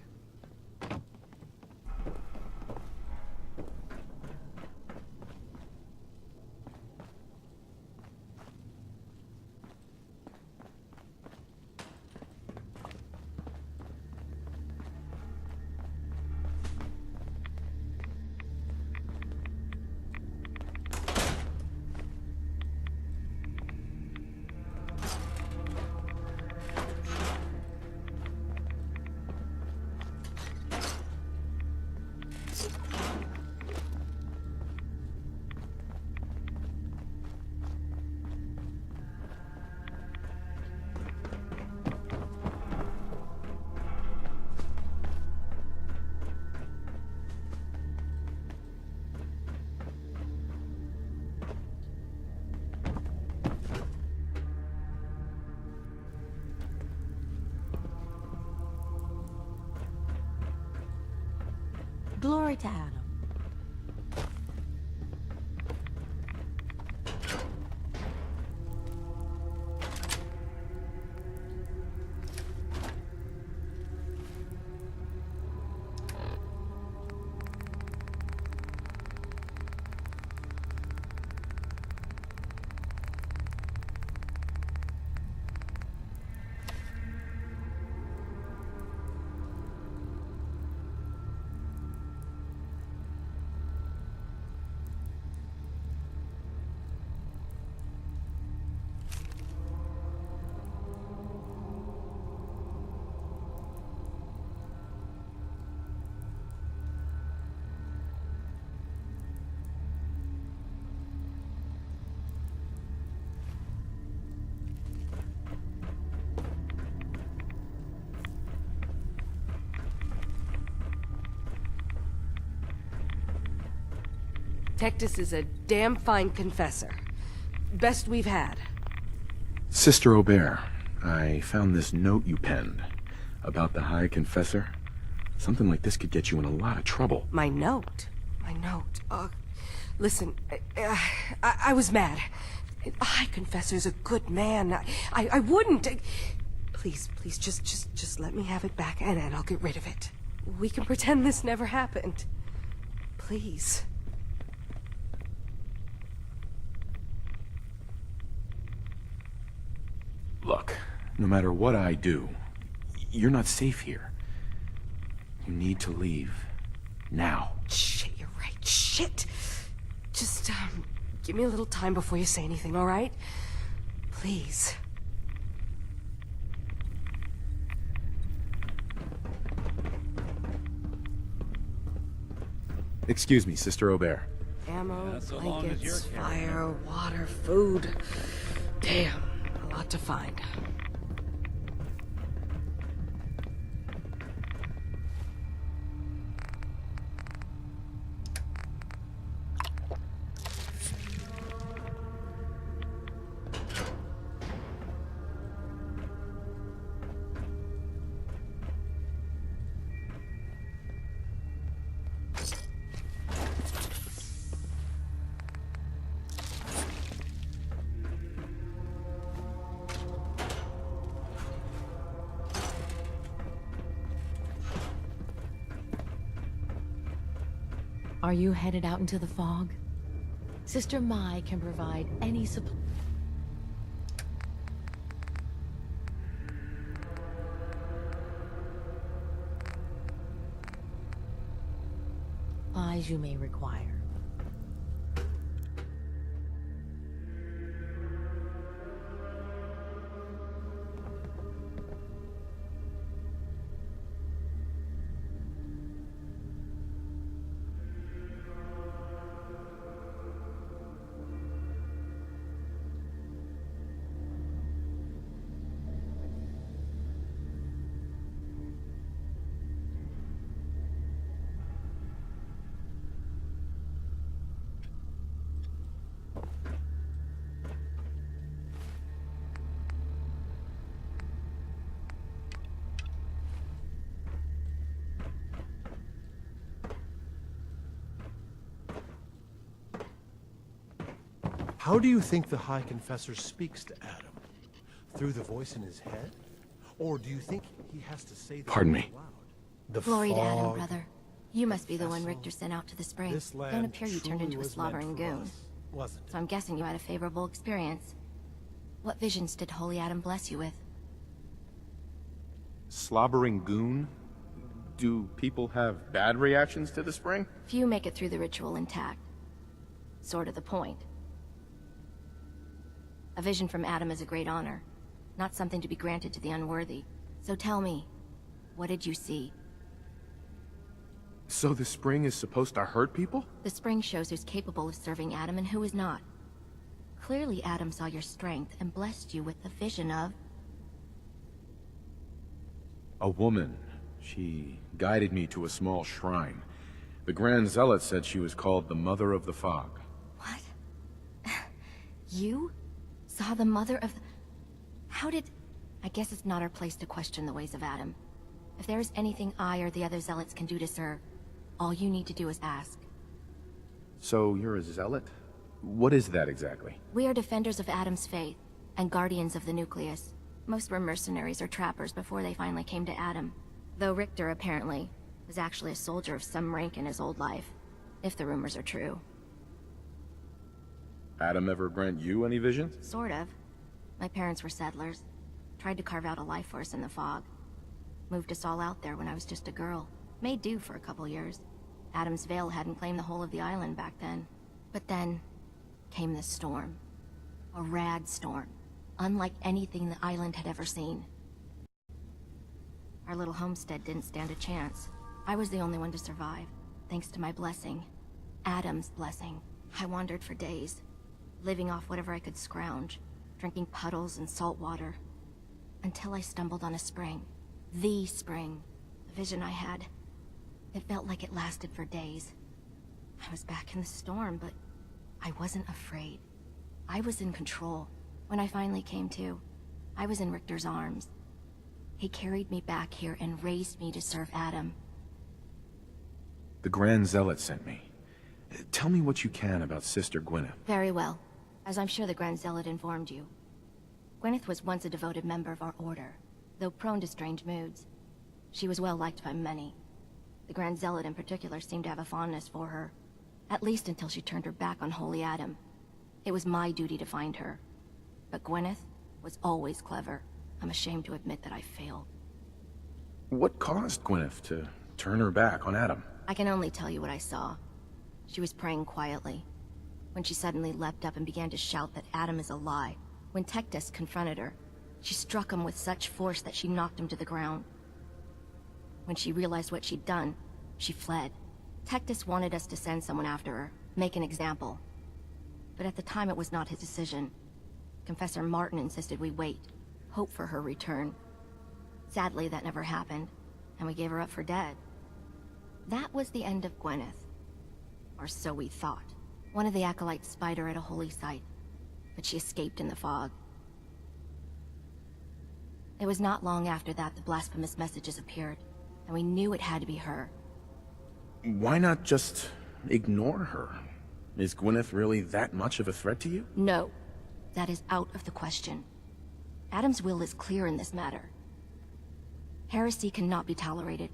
Glory to Adam. Tectus is a damn fine confessor. Best we've had. Sister Aubert, I found this note you penned about the High Confessor. Something like this could get you in a lot of trouble. My note? My note? Listen, I was mad. A High Confessor's a good man. I wouldn't... Please, just let me have it back and I'll get rid of it. We can pretend this never happened. Please. Look, no matter what I do, you're not safe here. You need to leave. Now. Shit, you're right. Shit! Just, give me a little time before you say anything, all right? Please. Excuse me, Sister Aubert. Ammo, blankets, fire, water, food. Damn, a lot to find. Are you headed out into the fog? Sister Mai can provide any supplies you may require. How do you think the High Confessor speaks to Adam? Through the voice in his head? Or do you think he has to say the Pardon me. loud? The Glory to Adam, fog, brother. You must be the one Richter sent out to the spring. This land Don't appear you turned truly into a was meant slobbering for goon. us, wasn't it? So I'm guessing you had a favorable experience. What visions did Holy Adam bless you with? Slobbering goon? Do people have bad reactions to the spring? Few make it through the ritual intact. Sort of the point. A vision from Adam is a great honor, not something to be granted to the unworthy. So tell me, what did you see? So the spring is supposed to hurt people? The spring shows who's capable of serving Adam and who is not. Clearly Adam saw your strength and blessed you with the vision of... A woman. She guided me to a small shrine. The Grand Zealot said she was called the Mother of the Fog. What? You? Saw the Mother of... How did... I guess it's not our place to question the ways of Adam. If there is anything I or the other Zealots can do to serve, All you need to do is ask. So you're a zealot? What is that exactly? We are defenders of Adam's faith, and guardians of the nucleus. Most were mercenaries or trappers before they finally came to Adam. Though Richter, apparently, was actually a soldier of some rank in his old life, if the rumors are true. Adam ever grant you any visions? Sort of. My parents were settlers. Tried to carve out a life for us in the fog. Moved us all out there when I was just a girl. Made do for a couple years. Adam's Veil hadn't claimed the whole of the island back then. But then came this storm. A rad storm. Unlike anything the island had ever seen. Our little homestead didn't stand a chance. I was the only one to survive, thanks to my blessing. Adam's blessing. I wandered for days, living off whatever I could scrounge, drinking puddles and salt water, until I stumbled on a spring. The spring. The vision I had. It felt like it lasted for days. I was back in the storm, but I wasn't afraid. I was in control. When I finally came to, I was in Richter's arms. He carried me back here and raised me to serve Adam. The Grand Zealot sent me. Tell me what you can about Sister Gwyneth. Very well, as I'm sure the Grand Zealot informed you. Gwyneth was once a devoted member of our order, though prone to strange moods. She was well liked by many. The Grand Zealot in particular seemed to have a fondness for her, at least until she turned her back on Holy Adam. It was my duty to find her. But Gwyneth was always clever. I'm ashamed to admit that I failed. What caused Gwyneth to turn her back on Adam? I can only tell you what I saw. She was praying quietly, when she suddenly leapt up and began to shout that Adam is a lie. When Tectus confronted her, she struck him with such force that she knocked him to the ground. When she realized what she'd done, she fled. Tectus wanted us to send someone after her, make an example. But at the time it was not his decision. Confessor Martin insisted we wait, hope for her return. Sadly, that never happened, and we gave her up for dead. That was the end of Gwyneth. Or so we thought. One of the acolytes spied her at a holy site, but she escaped in the fog. It was not long after that the blasphemous messages appeared, and we knew it had to be her. Why not just ignore her? Is Gwyneth really that much of a threat to you? No, that is out of the question. Adam's will is clear in this matter. Heresy cannot be tolerated.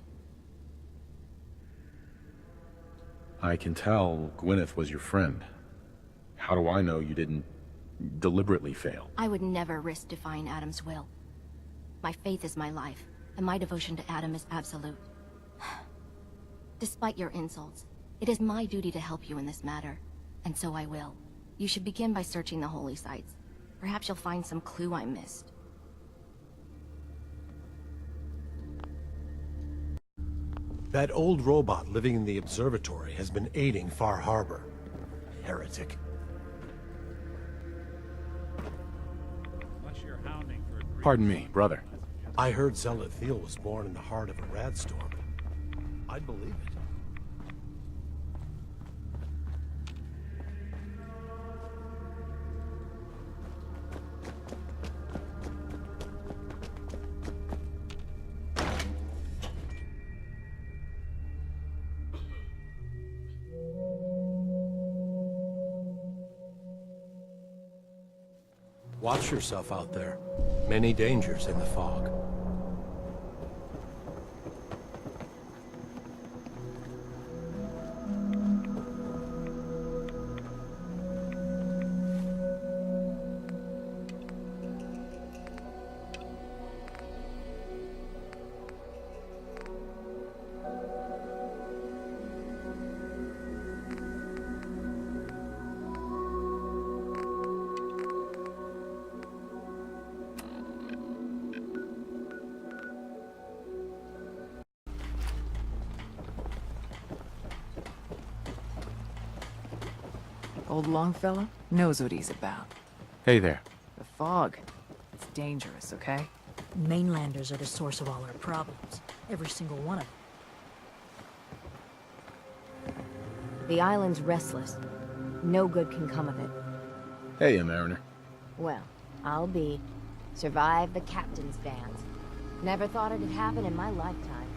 I can tell Gwyneth was your friend. How do I know you didn't deliberately fail? I would never risk defying Adam's will. My faith is my life, and my devotion to Adam is absolute. Despite your insults, it is my duty to help you in this matter, and so I will. You should begin by searching the holy sites. Perhaps you'll find some clue I missed. That old robot living in the observatory has been aiding Far Harbor. Heretic. Pardon me, brother. I heard Zealot Thiel was born in the heart of a radstorm. I'd believe it. Watch yourself out there. Many dangers in the fog. Old Longfellow knows what he's about. Hey there. The fog. It's dangerous, okay? Mainlanders are the source of all our problems. Every single one of them. The island's restless. No good can come of it. Hey, a mariner. Well, I'll be. Survive the captain's dance. Never thought it'd happen in my lifetime.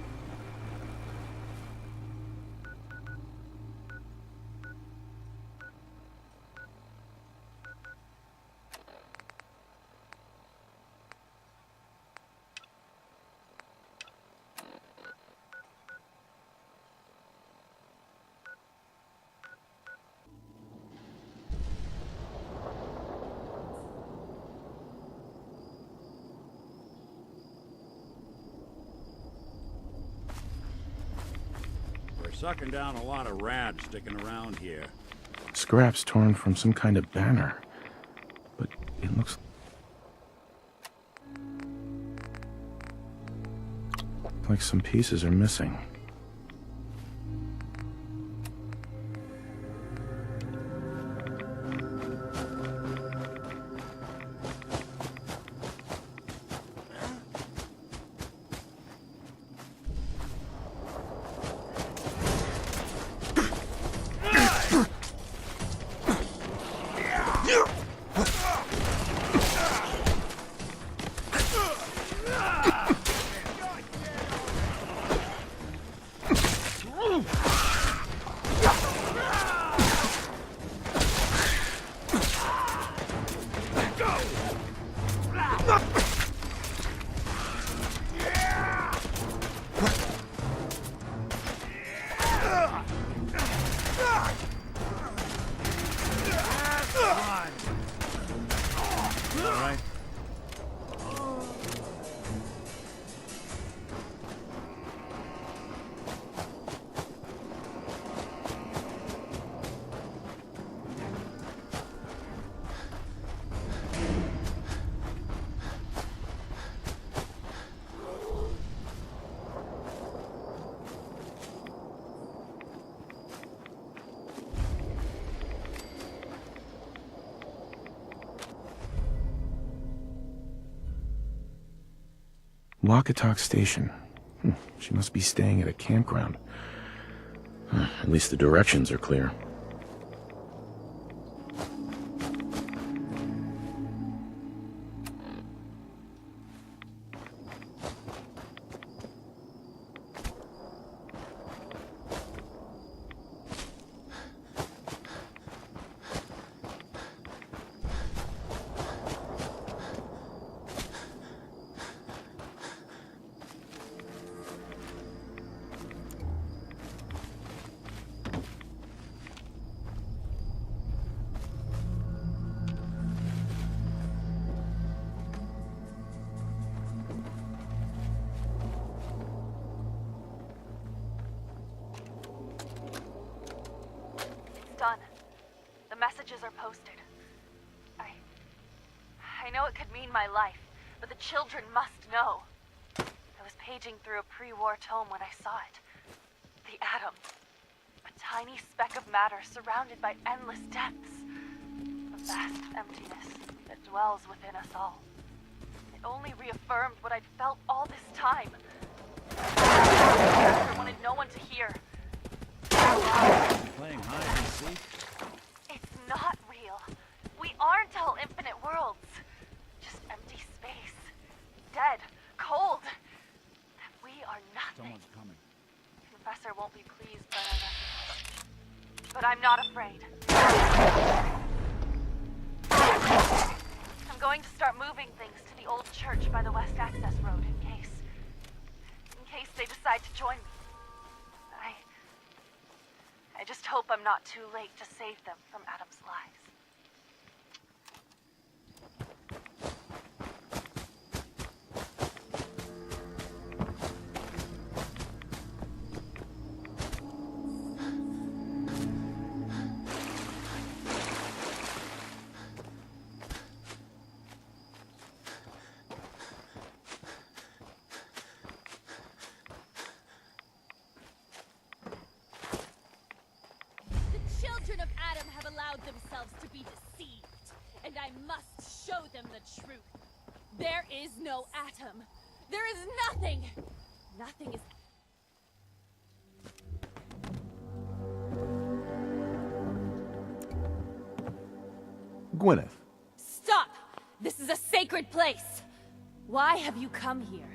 sucking down a lot of rads sticking around here. Scraps torn from some kind of banner. But it looks like some pieces are missing. Wacatok Station. She must be staying at a campground. At least the directions are clear. Done. The messages are posted. I know it could mean my life, but the children must know. I was paging through a pre-war tome when I saw it. The Atom. A tiny speck of matter surrounded by endless depths. A vast emptiness that dwells within us all. It only reaffirmed what I'd felt all this time. I wanted no one to hear. Playing hide and seek? It's not real. We aren't all infinite worlds. Just empty space. Dead. Cold. We are nothing. Someone's coming. Professor won't be pleased by our message. But I'm not afraid. I'm going to start moving things to the old church by the West Access Road in case they decide to join me. I just hope I'm not too late to save them from Adam's lies. Children of Adam have allowed themselves to be deceived, and I must show them the truth. There is no Atom. There is nothing. Nothing is... Gwyneth. Stop! This is a sacred place. Why have you come here?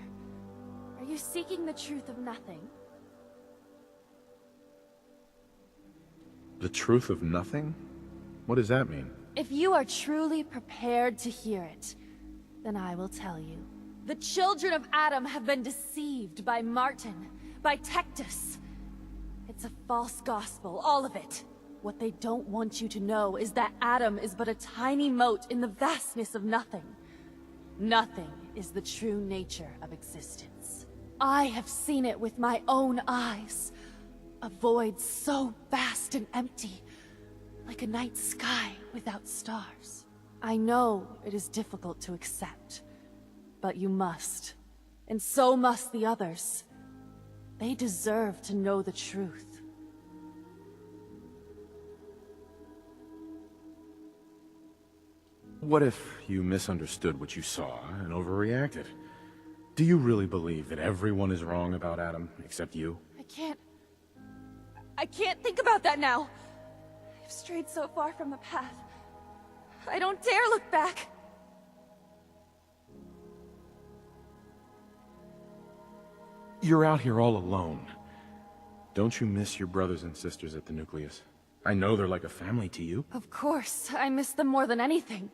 Are you seeking the truth of nothing? The truth of nothing? What does that mean? If you are truly prepared to hear it, then I will tell you. The children of Adam have been deceived by Martin, by Tectus. It's a false gospel, all of it. What they don't want you to know is that Adam is but a tiny mote in the vastness of nothing. Nothing is the true nature of existence. I have seen it with my own eyes. A void so vast and empty, like a night sky without stars. I know it is difficult to accept, but you must. And so must the others. They deserve to know the truth. What if you misunderstood what you saw and overreacted? Do you really believe that everyone is wrong about Adam, except you? I can't think about that now. I've strayed so far from the path. I don't dare look back. You're out here all alone. Don't you miss your brothers and sisters at the Nucleus? I know they're like a family to you. Of course, I miss them more than anything.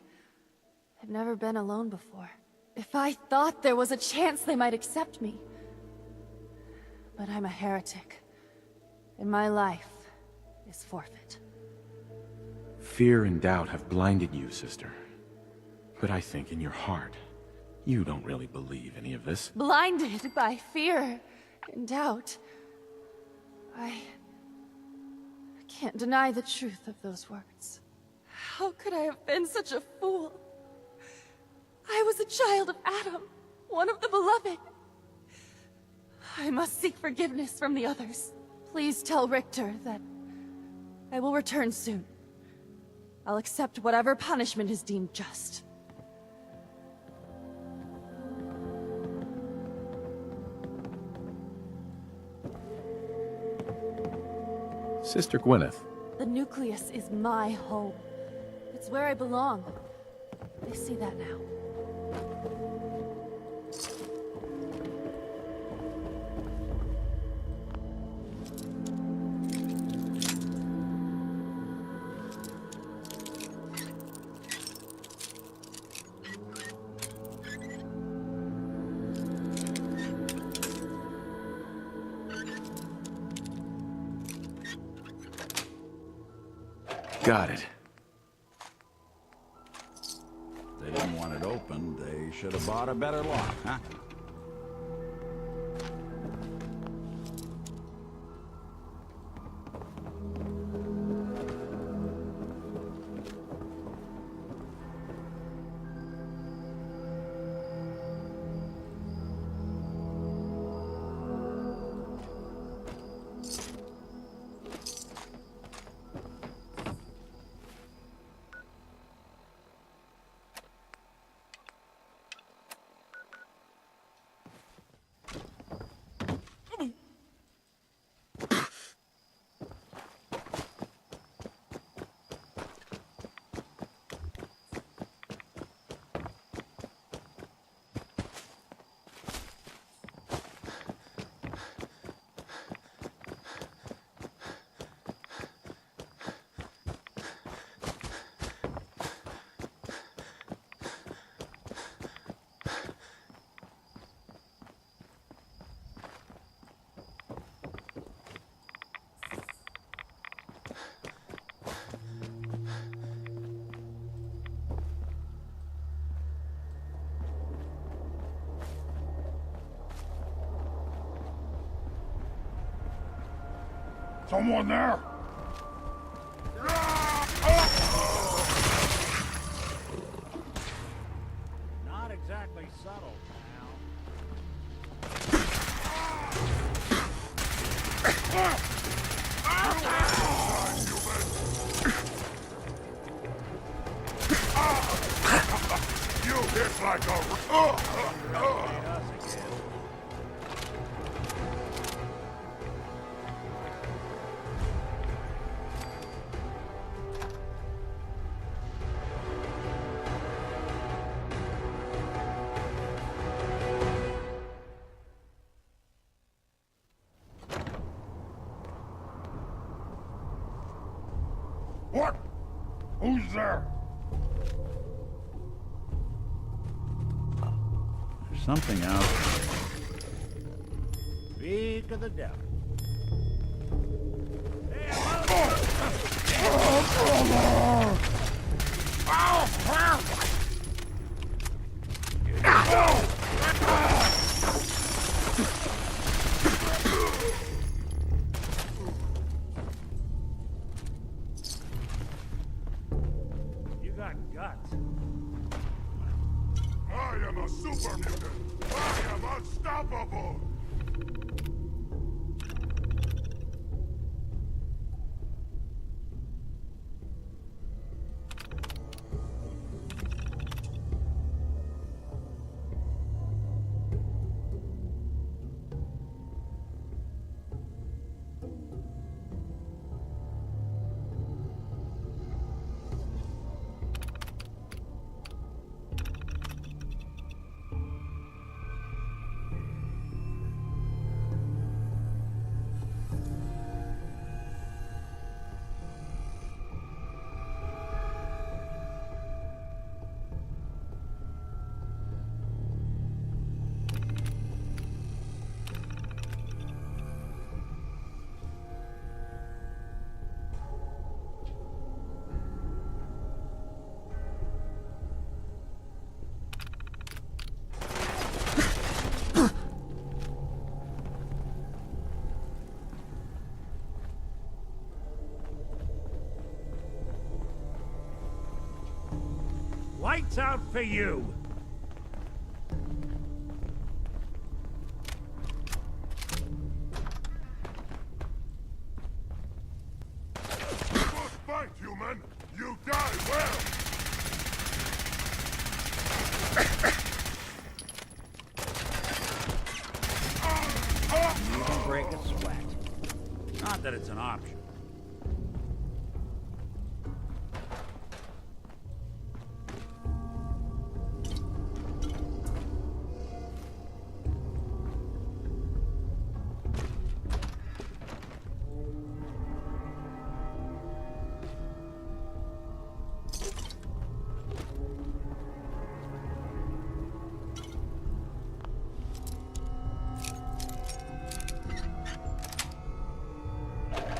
I've never been alone before. If I thought there was a chance they might accept me. But I'm a heretic. And my life is forfeit. Fear and doubt have blinded you, sister. But I think in your heart, you don't really believe any of this. Blinded by fear and doubt. I can't deny the truth of those words. How could I have been such a fool? I was a child of Adam, one of the beloved. I must seek forgiveness from the others. Please tell Richter that I will return soon. I'll accept whatever punishment is deemed just. Sister Gwyneth. The Nucleus is my home. It's where I belong. I see that now. Got it. They didn't want it open. They should have bought a better lock, huh? Someone there? Not exactly subtle, You hit like a... What? Who's there? There's something out there. Speak of the devil. Unstoppable! Lights out for you! Good fight, human! You die well! You can break a sweat. Not that it's an option.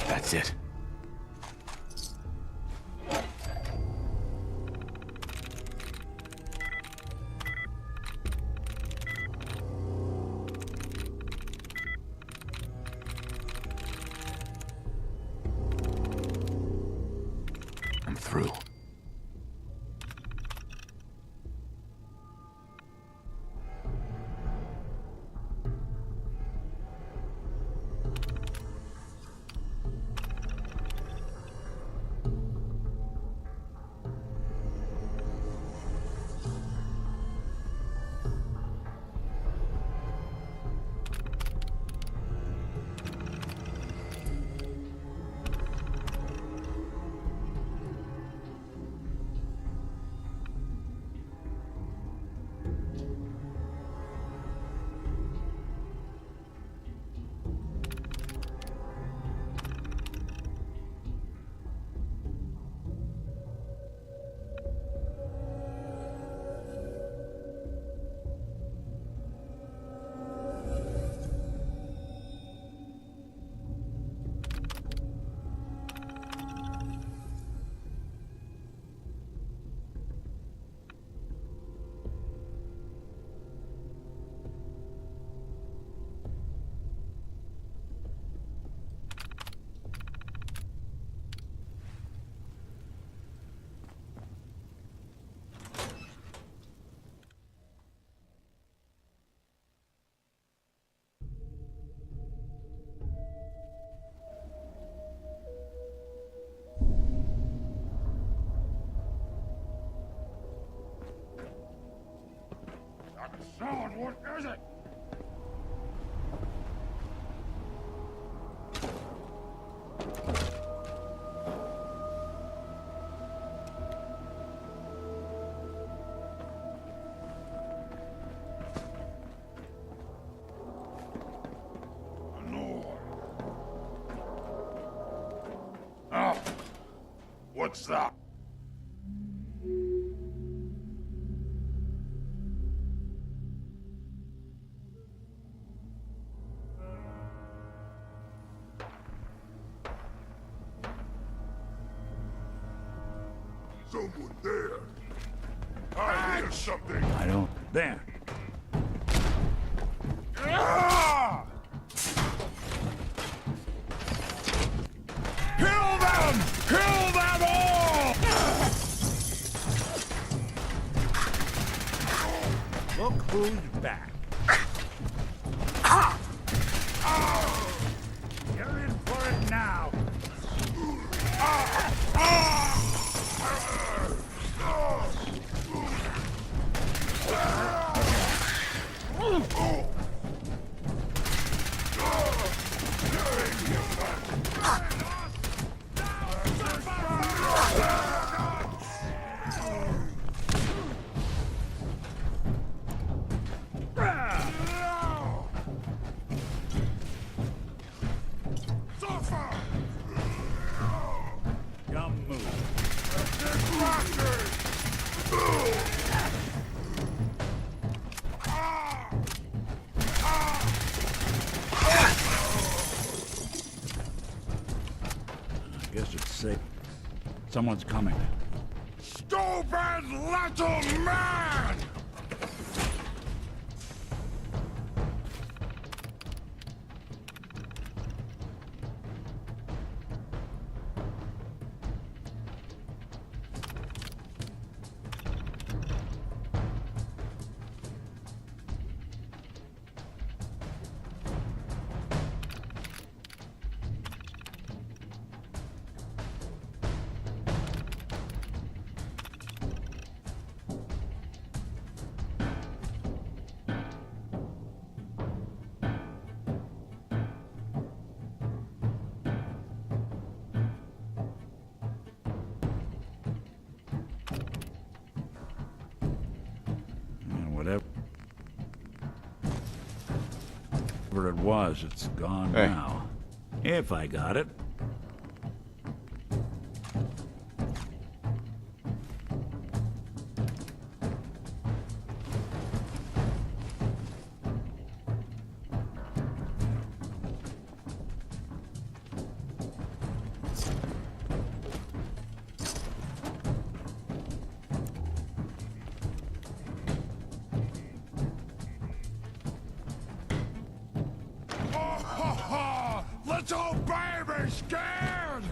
That's it. I'm through. Someone, what is it? Oh, what's that? Someone there. I hear something. I don't. There. Ah! Kill them! Kill them all! Look who's back. You're in for it now. I guess it's safe. Someone's coming. Stupid little man! Whatever it was, it's gone Hey. now. If I got it. Little baby scared!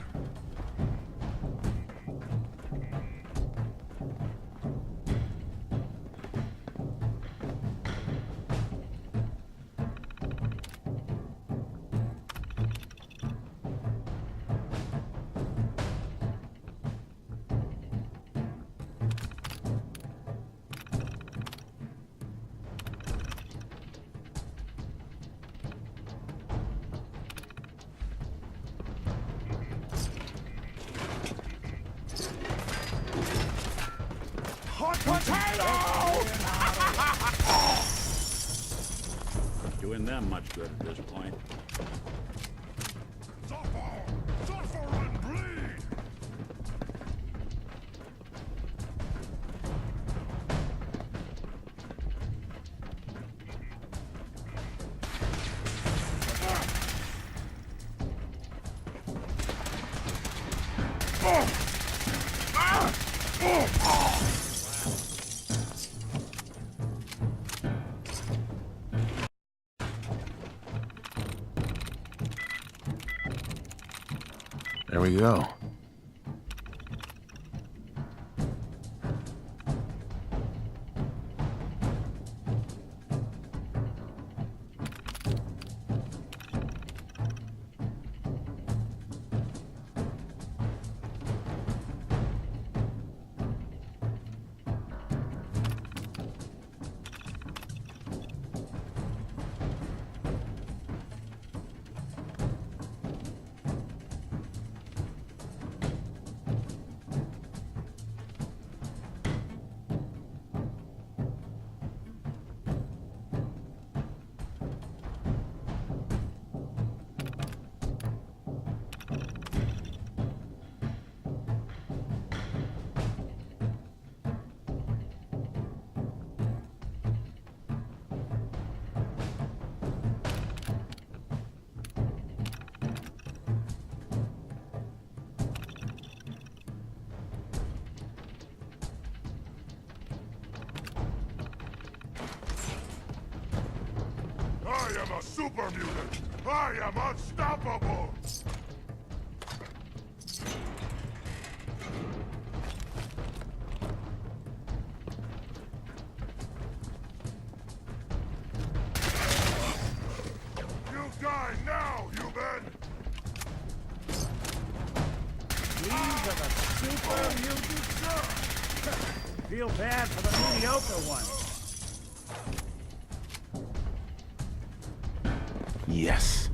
Hot potato! Doing them much good at this point. Suffer and bleed! There we go. I am a super mutant! I am unstoppable! Die now, human! These are the super mutants. Feel bad for the mediocre ones. Yes.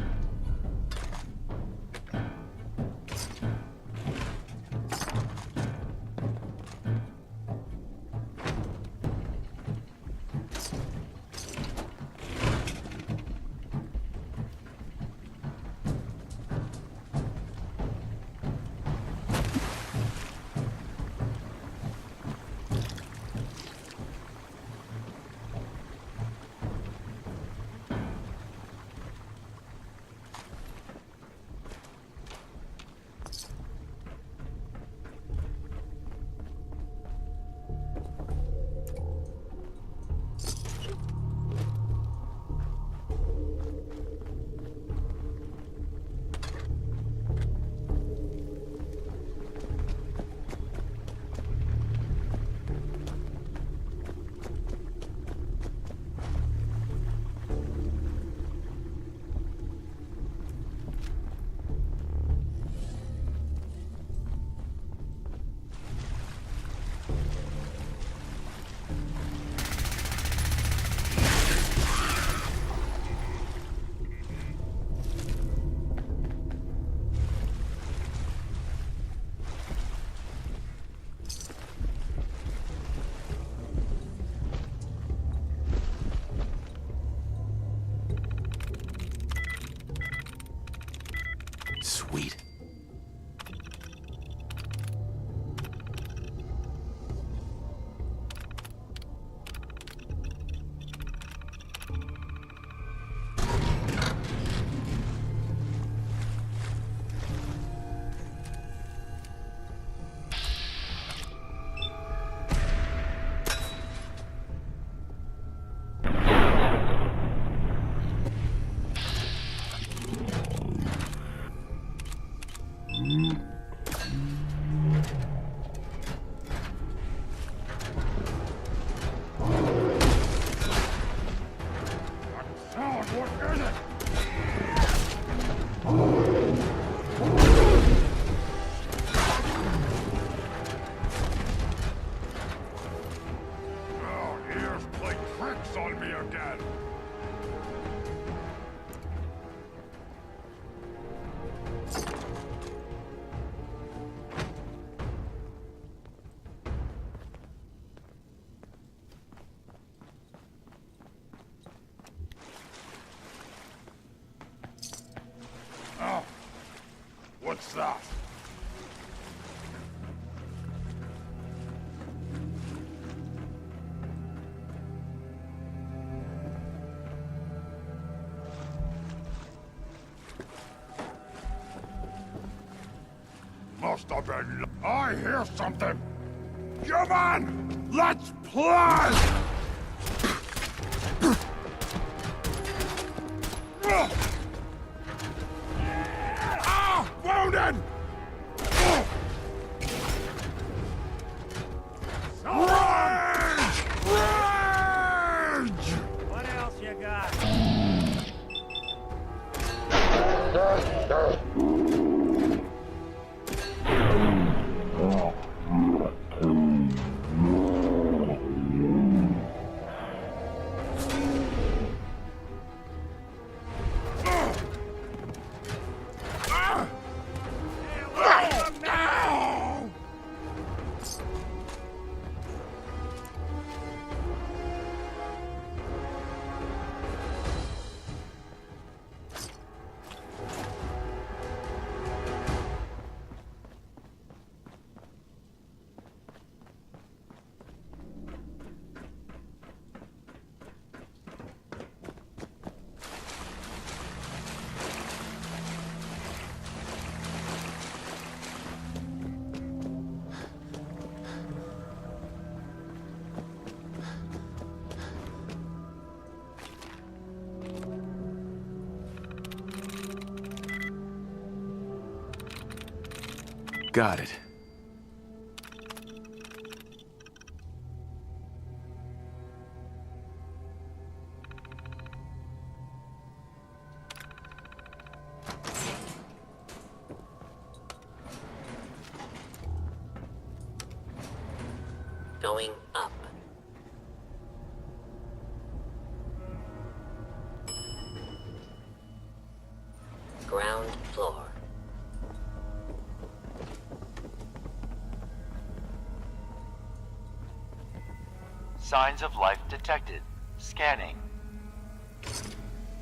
Sweet. On me again! Oh, what's that? Must have been. I hear something. Come on, let's play. Ah, wounded. Rage! Rage! What else you got? Got it. Ground floor. Signs of life detected. Scanning.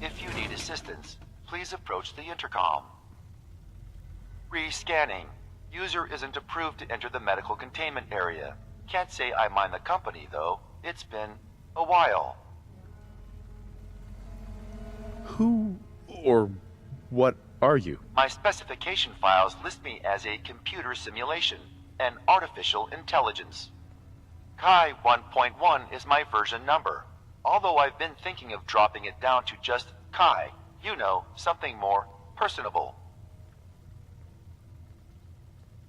If you need assistance, please approach the intercom. Re-scanning. User isn't approved to enter the medical containment area. Can't say I mind the company, though. It's been a while. Who or what are you? My specification files list me as a computer simulation, an artificial intelligence. Kai 1.1 is my version number, although I've been thinking of dropping it down to just Kai. You know, something more personable.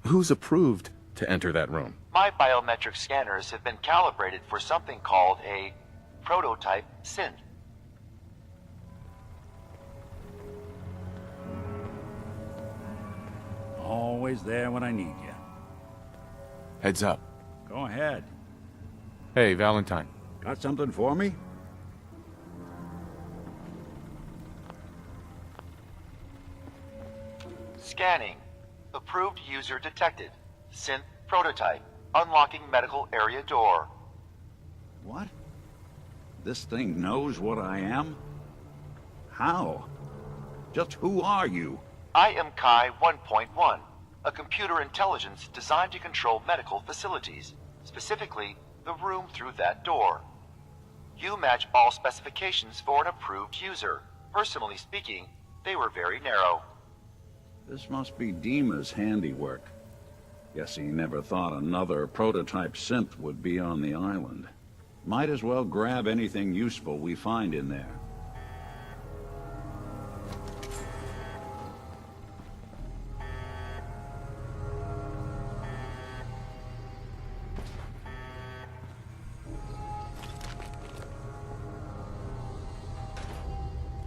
Who's approved to enter that room? My biometric scanners have been calibrated for something called a prototype synth. Always there when I need you. Heads up. Go ahead. Hey, Valentine. Got something for me? Scanning. Approved user detected. Synth prototype. Unlocking medical area door. What? This thing knows what I am? How? Just who are you? I am Kai 1.1, a computer intelligence designed to control medical facilities, specifically the room through that door. You match all specifications for an approved user. Personally speaking, they were very narrow. This must be Dima's handiwork. Guess he never thought another prototype synth would be on the island. Might as well grab anything useful we find in there.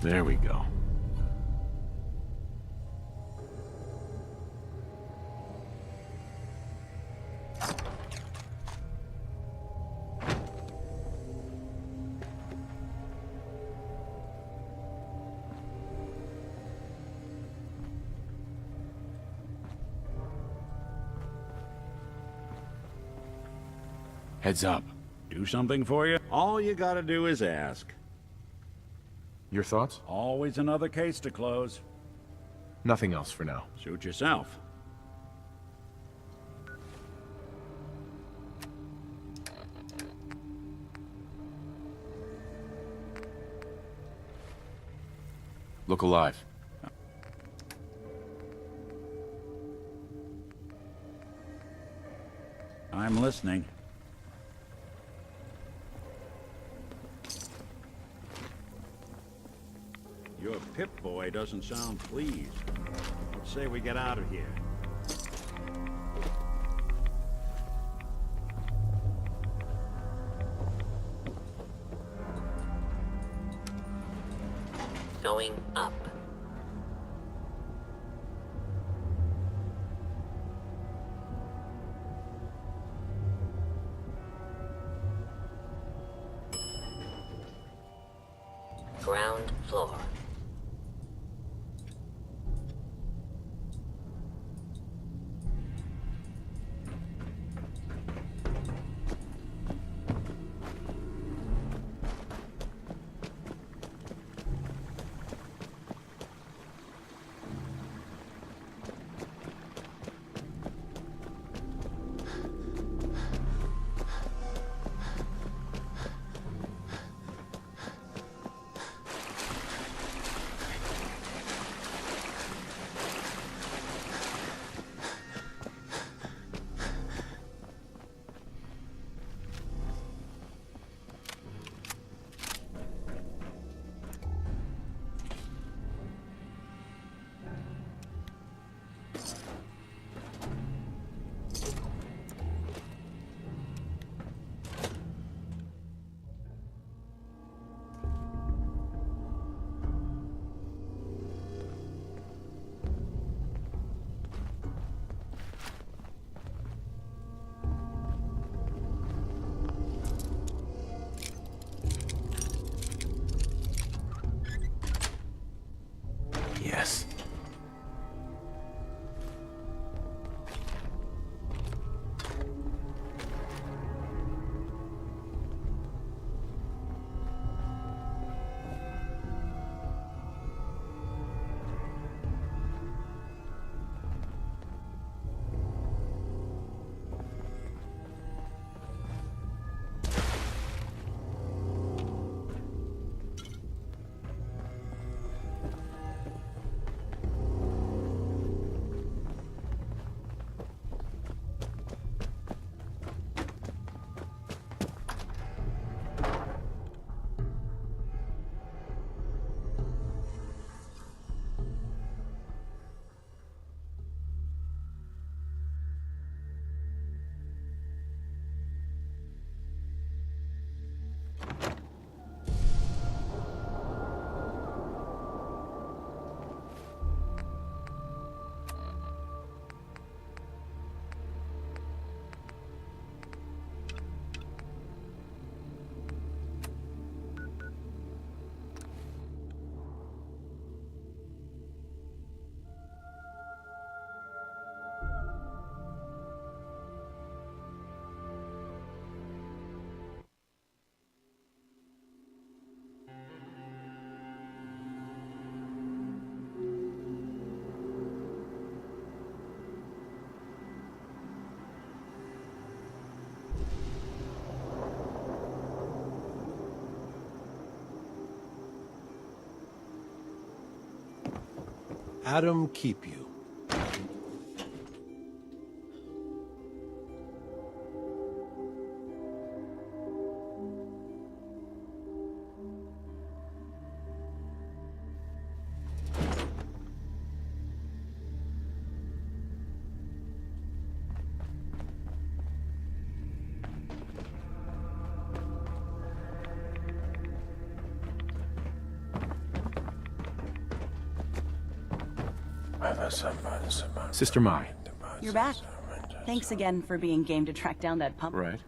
There we go. Heads up. Do something for you? All you gotta do is ask. Your thoughts? Always another case to close. Nothing else for now. Suit yourself. Look alive. I'm listening. Your Pip-Boy doesn't sound pleased. Let's say we get out of here. Going up. Ground floor. Yes. Adam keep you. Sister Mai. You're back. Thanks again for being game to track down that pump. Right.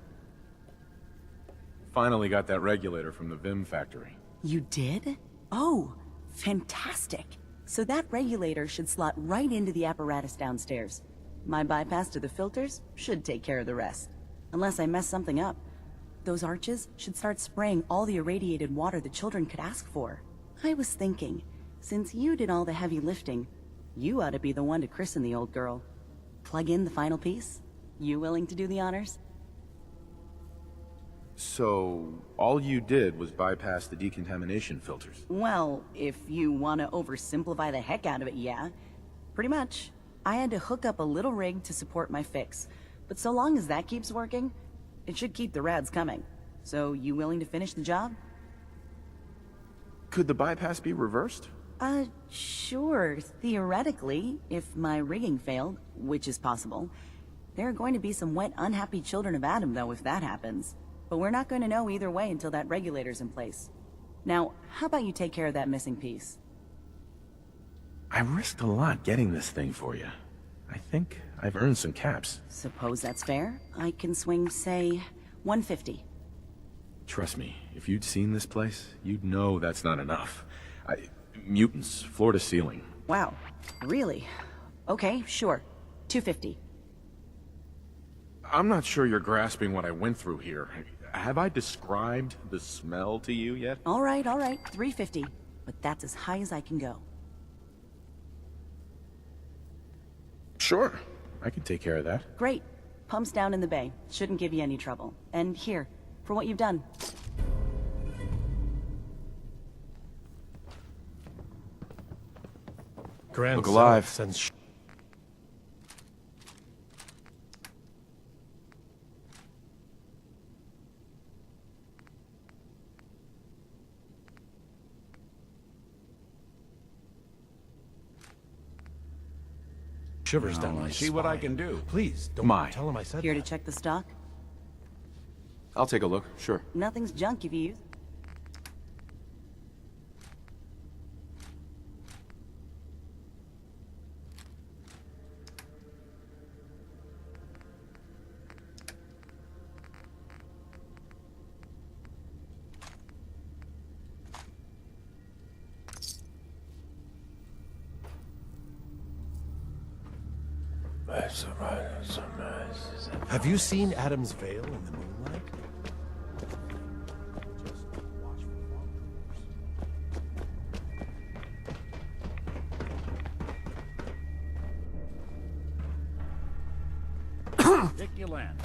Finally got that regulator from the Vim factory. You did? Oh, fantastic. So that regulator should slot right into the apparatus downstairs. My bypass to the filters should take care of the rest. Unless I mess something up. Those arches should start spraying all the irradiated water the children could ask for. I was thinking, since you did all the heavy lifting, you ought to be the one to christen the old girl. Plug in the final piece? You willing to do the honors? So, all you did was bypass the decontamination filters? Well, if you want to oversimplify the heck out of it, yeah. Pretty much. I had to hook up a little rig to support my fix. But so long as that keeps working, it should keep the rads coming. So, you willing to finish the job? Could the bypass be reversed? Sure, theoretically, if my rigging failed, which is possible. There are going to be some wet, unhappy children of Adam, though, if that happens. But we're not going to know either way until that regulator's in place. Now, how about you take care of that missing piece? I risked a lot getting this thing for you. I think I've earned some caps. Suppose that's fair. I can swing, say, 150. Trust me, if you'd seen this place, you'd know that's not enough. Mutants, floor to ceiling. Wow, really? Okay, sure. 250. I'm not sure you're grasping what I went through here. Have I described the smell to you yet? All right, 350. But that's as high as I can go. Sure, I can take care of that. Great. Pumps down in the bay. Shouldn't give you any trouble. And here, for what you've done. Look alive. Sends shivers down my see what I can do. Please, don't tell him I said Here that. to check the stock? I'll take a look, sure. Nothing's junk if you use. Have you seen Adam's Veil in the moonlight? Dick, you land.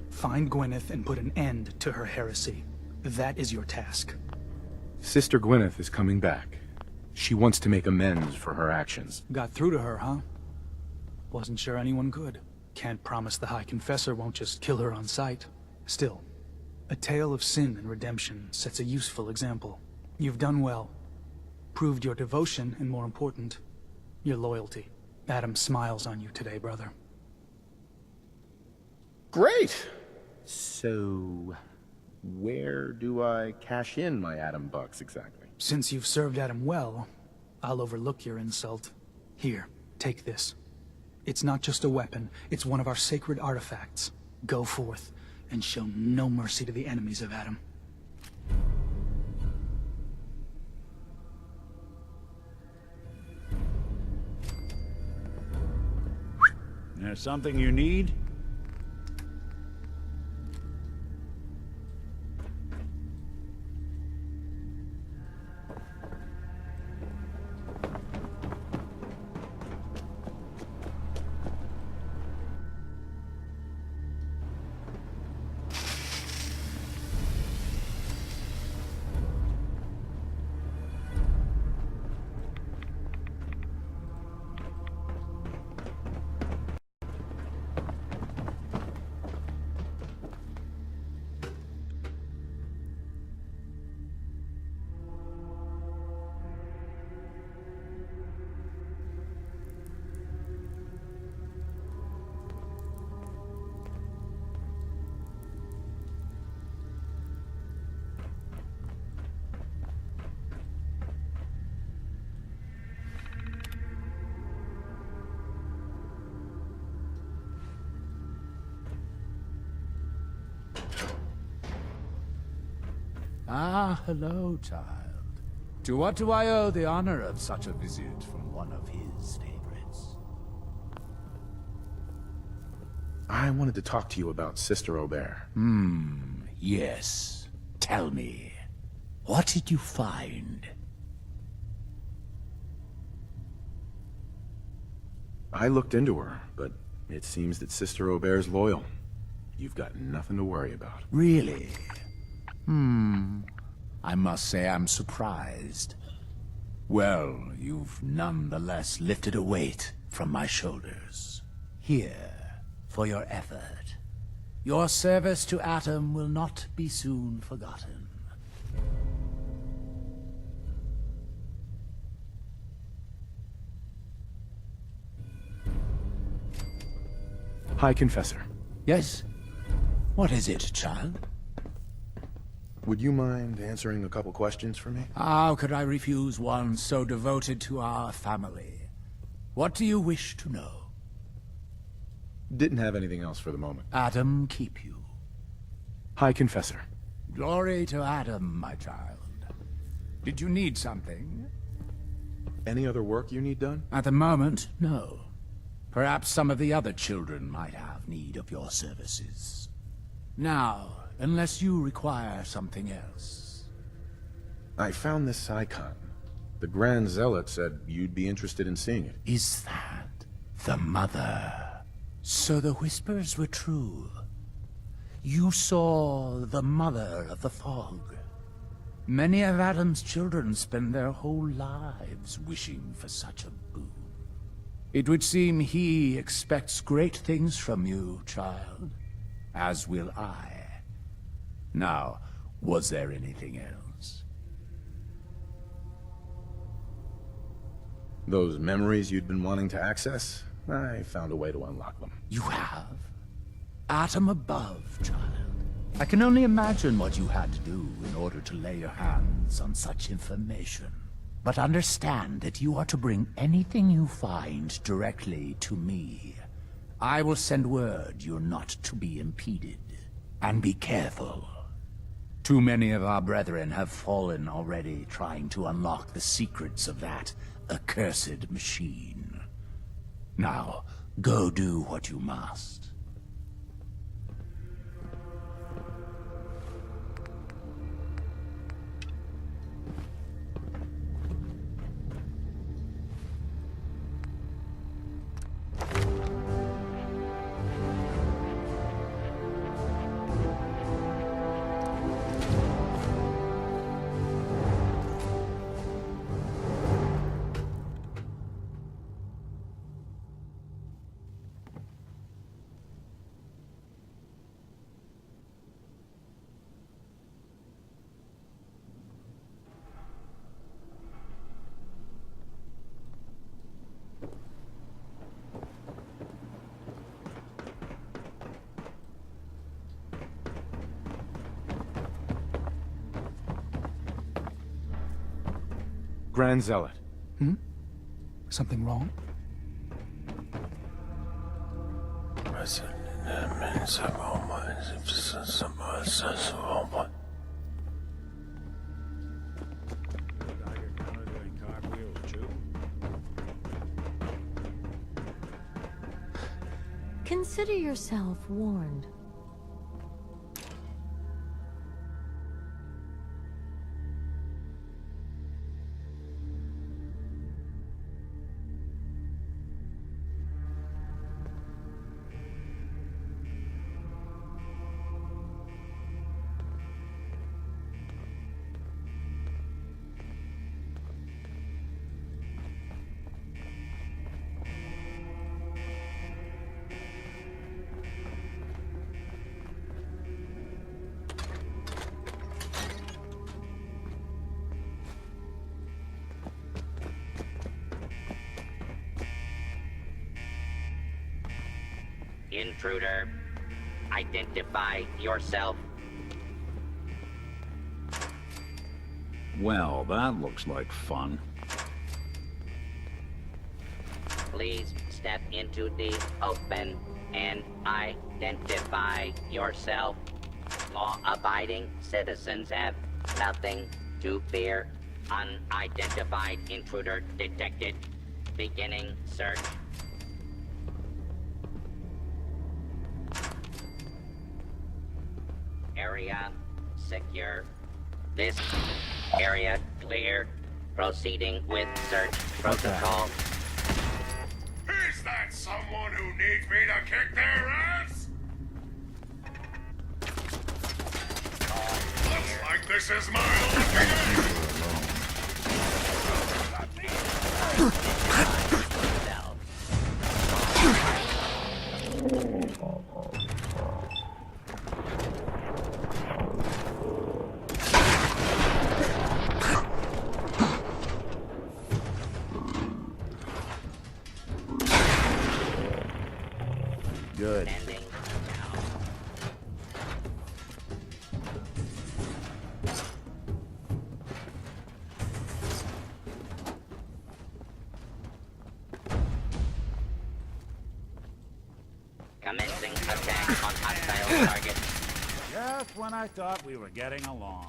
Find Gwyneth and put an end to her heresy. That is your task. Sister Gwyneth is coming back. She wants to make amends for her actions. Got through to her, huh? Wasn't sure anyone could. Can't promise the High Confessor won't just kill her on sight. Still, a tale of sin and redemption sets a useful example. You've done well. Proved your devotion, and more important, your loyalty. Adam smiles on you today, brother. Great! So, where do I cash in my Adam bucks exactly? Since you've served Adam well, I'll overlook your insult. Here, take this. It's not just a weapon, it's one of our sacred artifacts. Go forth, and show no mercy to the enemies of Adam. There's something you need? Ah, hello, child. To what do I owe the honor of such a visit from one of his favorites? I wanted to talk to you about Sister Aubert. Yes. Tell me, what did you find? I looked into her, but it seems that Sister Aubert's loyal. You've got nothing to worry about. Really? I must say I'm surprised. Well, you've nonetheless lifted a weight from my shoulders. Here, for your effort. Your service to Atom will not be soon forgotten. High Confessor. Yes? What is it, child? Would you mind answering a couple questions for me? How could I refuse one so devoted to our family? What do you wish to know? Didn't have anything else for the moment. Adam keep you. High Confessor. Glory to Adam, my child. Did you need something? Any other work you need done? At the moment, no. Perhaps some of the other children might have need of your services. Now, unless you require something else. I found this icon. The Grand Zealot said you'd be interested in seeing it. Is that the Mother? So the whispers were true. You saw the Mother of the Fog. Many of Adam's children spend their whole lives wishing for such a boon. It would seem he expects great things from you, child. As will I. Now, was there anything else? Those memories you'd been wanting to access? I found a way to unlock them. You have? Atom above, child. I can only imagine what you had to do in order to lay your hands on such information. But understand that you are to bring anything you find directly to me. I will send word you're not to be impeded. And be careful. Too many of our brethren have fallen already trying to unlock the secrets of that accursed machine. Now, go do what you must. Grand Zealot. Something wrong? Consider yourself warned. Intruder, identify yourself. Well, that looks like fun. Please step into the open and identify yourself. Law-abiding citizens have nothing to fear. Unidentified intruder detected. Beginning search. Area secure. This area clear. Proceeding with search protocol. Is that someone who needs me to kick their ass? Looks like this is my Good. Commencing attack on hostile target. Just when I thought we were getting along.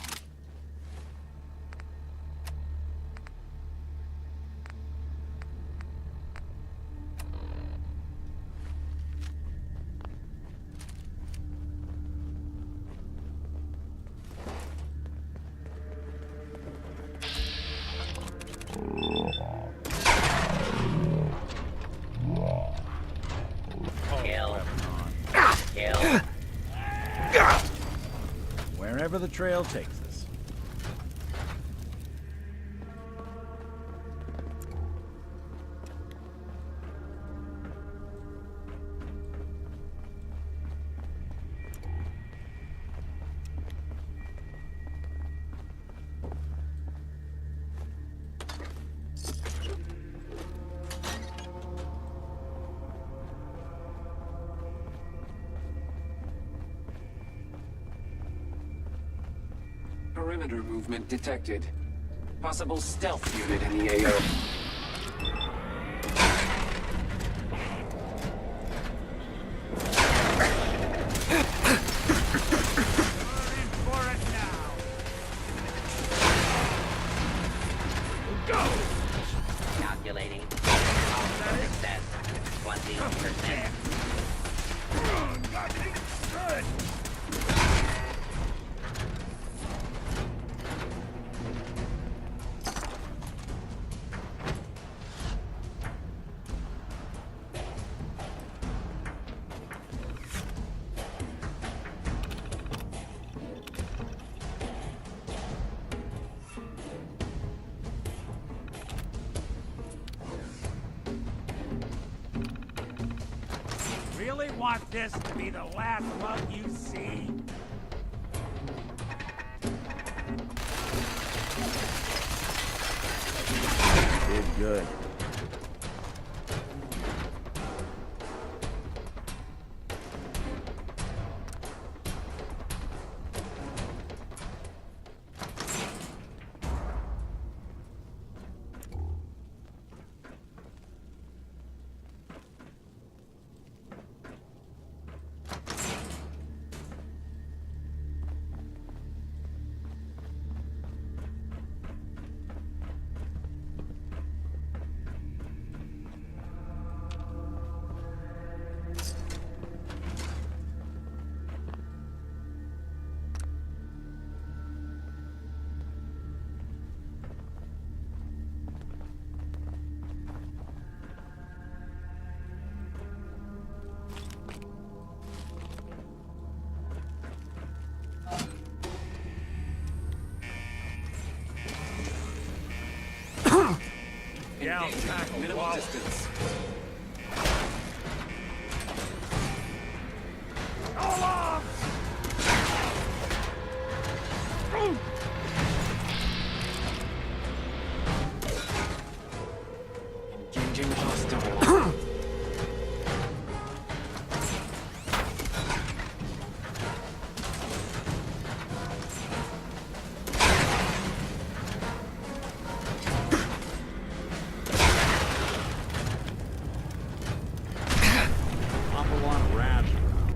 Wherever the trail takes us. Perimeter movement detected. Possible stealth unit in the AO. Calculating. Success. 20%. Really want this to be the last bug you see? Did good. Yeah, tackle. Minimal distance. Engaging hostile. Awful lot of rats around.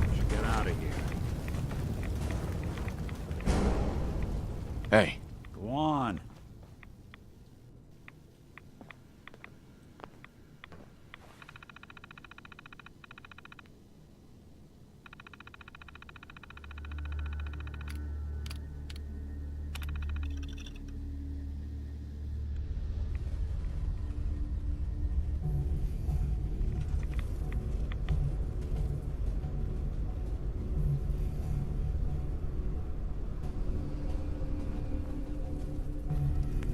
We should get out of here. Hey. Go on.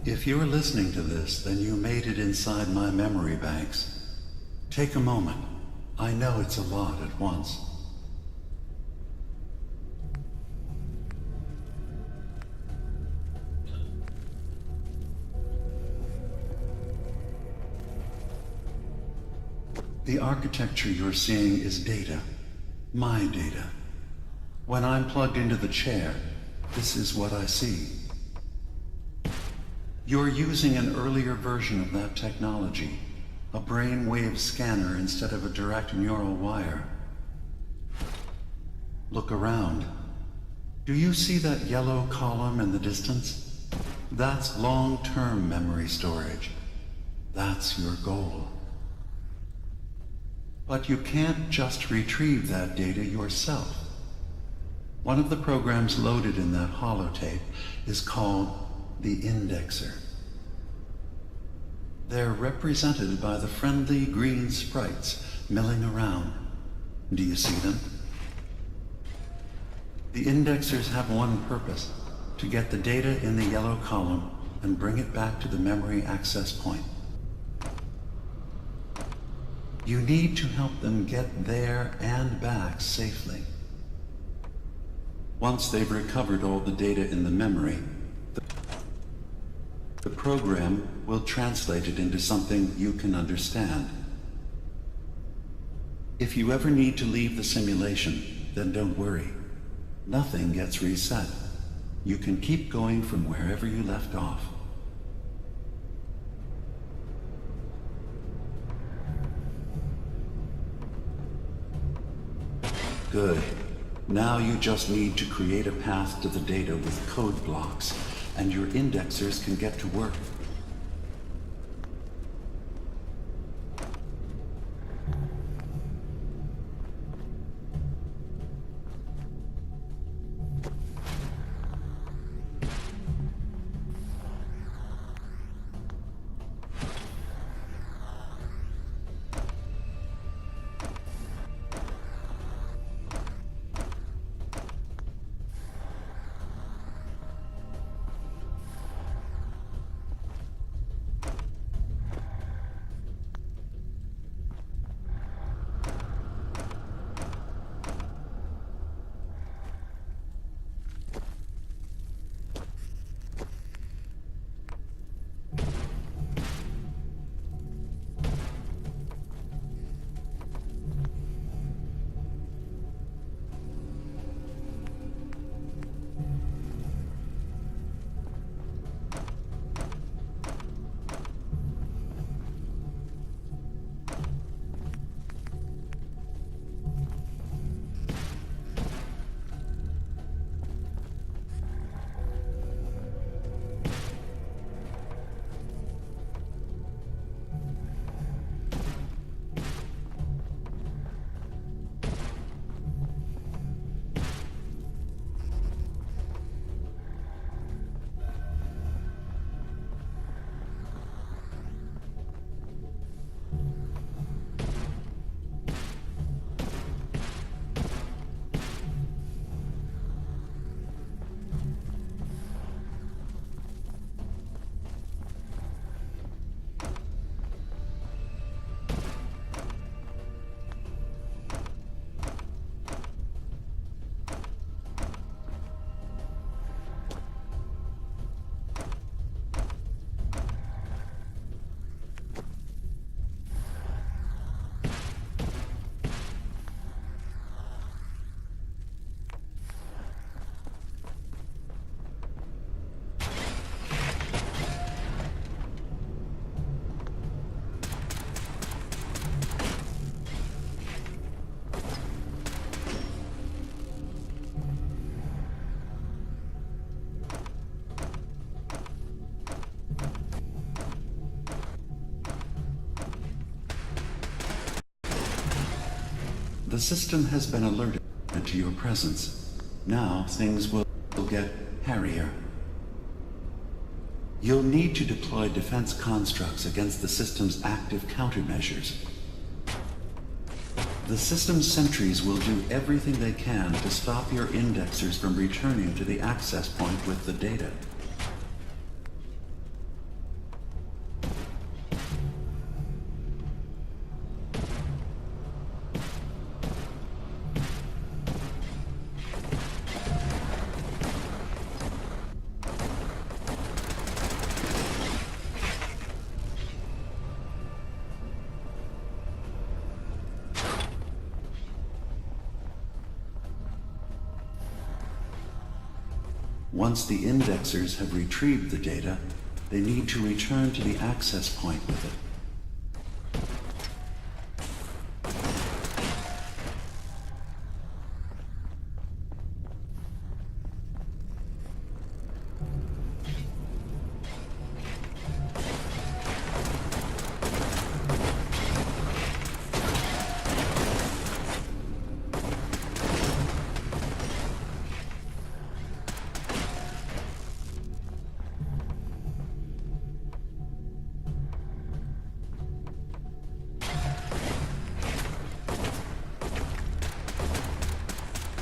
If you're listening to this, then you made it inside my memory banks. Take a moment. I know it's a lot at once. The architecture you're seeing is data. My data. When I'm plugged into the chair, this is what I see. You're using an earlier version of that technology, a brainwave scanner instead of a direct neural wire. Look around. Do you see that yellow column in the distance? That's long-term memory storage. That's your goal. But you can't just retrieve that data yourself. One of the programs loaded in that holotape is called the Indexer. They're represented by the friendly green sprites milling around. Do you see them? The Indexers have one purpose: to get the data in the yellow column and bring it back to the memory access point. You need to help them get there and back safely. Once they've recovered all the data in the memory, the program will translate it into something you can understand. If you ever need to leave the simulation, then don't worry. Nothing gets reset. You can keep going from wherever you left off. Good. Now you just need to create a path to the data with code blocks, and your indexers can get to work. The system has been alerted to your presence. Now things will get hairier. You'll need to deploy defense constructs against the system's active countermeasures. The system's sentries will do everything they can to stop your indexers from returning to the access point with the data. Once the indexers have retrieved the data, they need to return to the access point with it.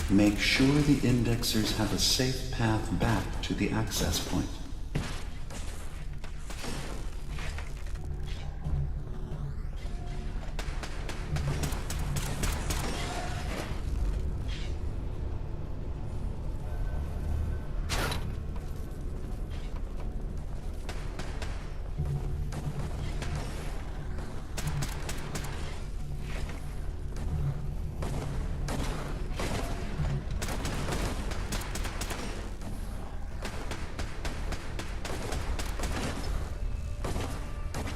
Make sure the indexers have a safe path back to the access point.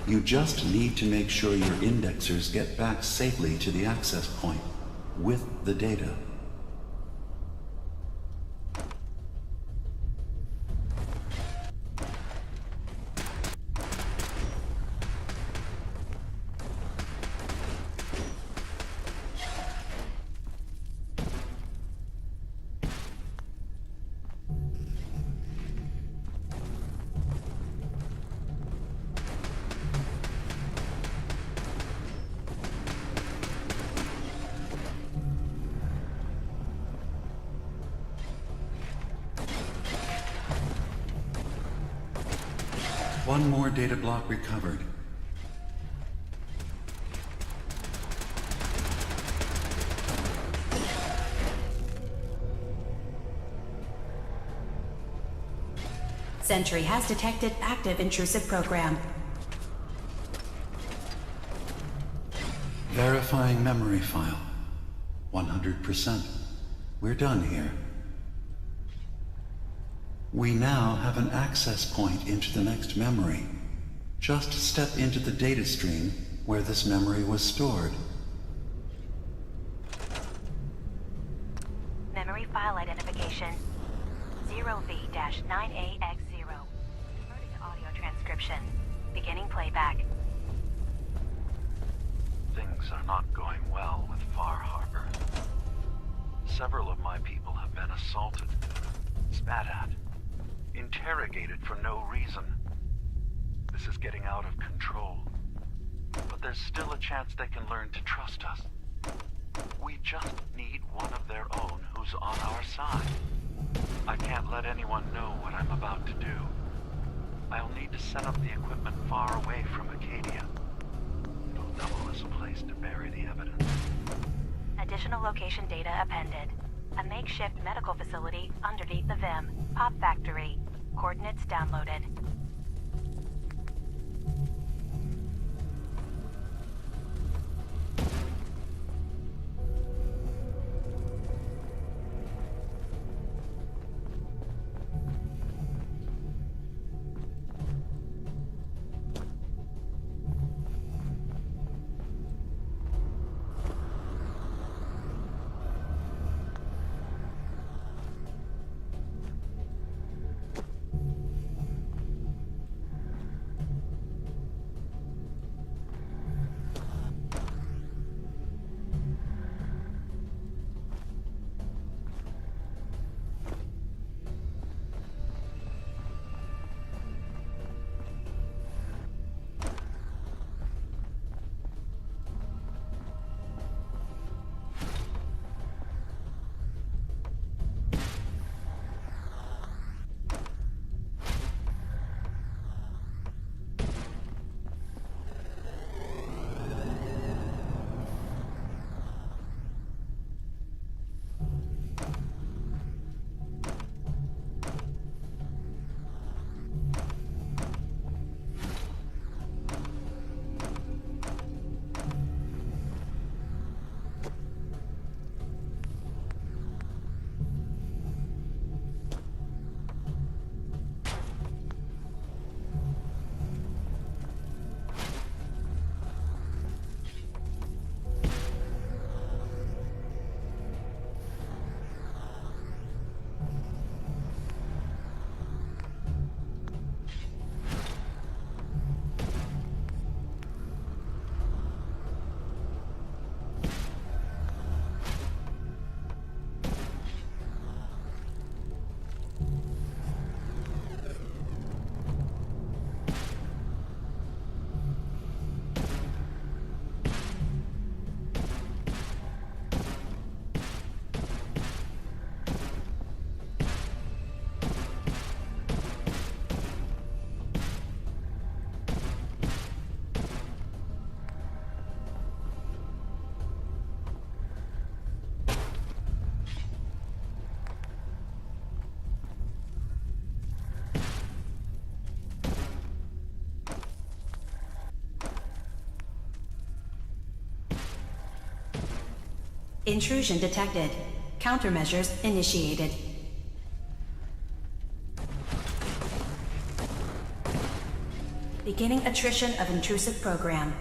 You just need to make sure your indexers get back safely to the access point with the data. One more data block recovered. Sentry has detected active intrusive program. Verifying memory file. 100%. We're done here. We now have an access point into the next memory. Just step into the data stream where this memory was stored. Memory file identification 0V-9AX0. Converting to audio transcription. Beginning playback. Things are not going well with Far Harbor. Several of my people have been assaulted, spat at, interrogated for no reason. This is getting out of control. But there's still a chance they can learn to trust us. We just need one of their own who's on our side. I can't let anyone know what I'm about to do. I'll need to set up the equipment far away from Acadia. It'll double as a place to bury the evidence. Additional location data appended. A makeshift medical facility underneath the VIM. Pop Factory. Coordinates downloaded. Intrusion detected. Countermeasures initiated. Beginning attrition of intrusive program.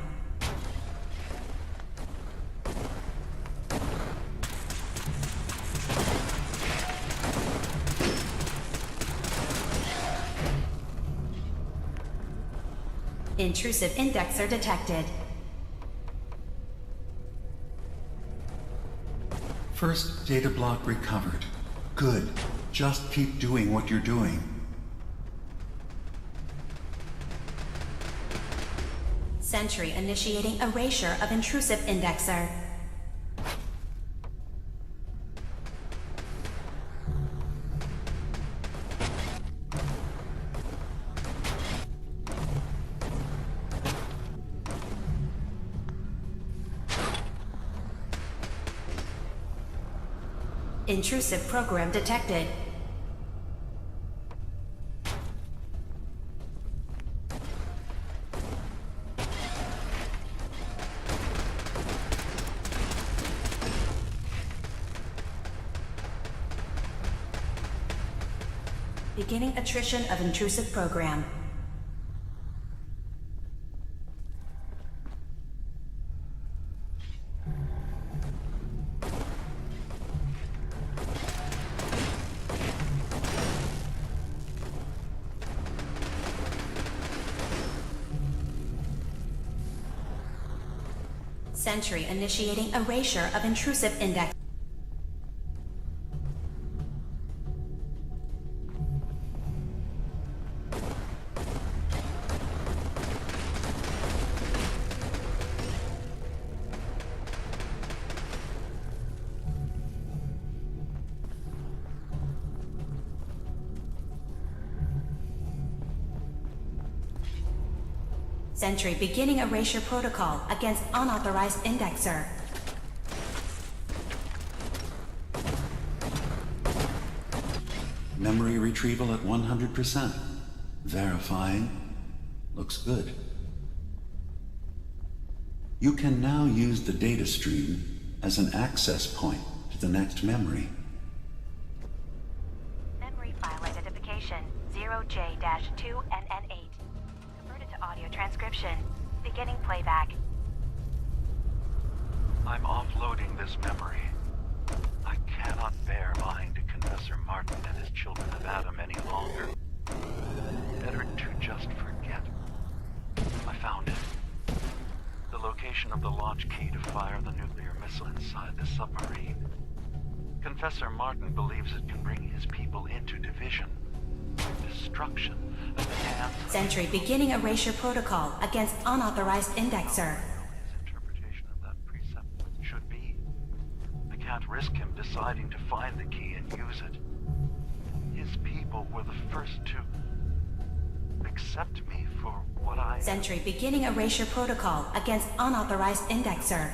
Intrusive indexer detected. First data block recovered. Good. Just keep doing what you're doing. Sentry initiating erasure of intrusive indexer. Intrusive program detected. Beginning attrition of intrusive program. Sentry initiating erasure of intrusive index. Sentry beginning erasure protocol against unauthorized indexer. Memory retrieval at 100%. Verifying. Looks good. You can now use the data stream as an access point to the next memory. Memory file identification 0J-2NN8. Converted to audio transcription. Beginning playback. I'm offloading this memory. I cannot bear lying to Confessor Martin and his children of Adam any longer. Better to just forget. I found it. The location of the launch key to fire the nuclear missile inside the submarine. Confessor Martin believes it can bring his people into division, destruction at the hands of... Sentry beginning erasure protocol against unauthorized indexer. His interpretation of that precept should be. I can't risk him deciding to find the key and use it. His people were the first to accept me for what I am. Sentry beginning erasure protocol against unauthorized indexer.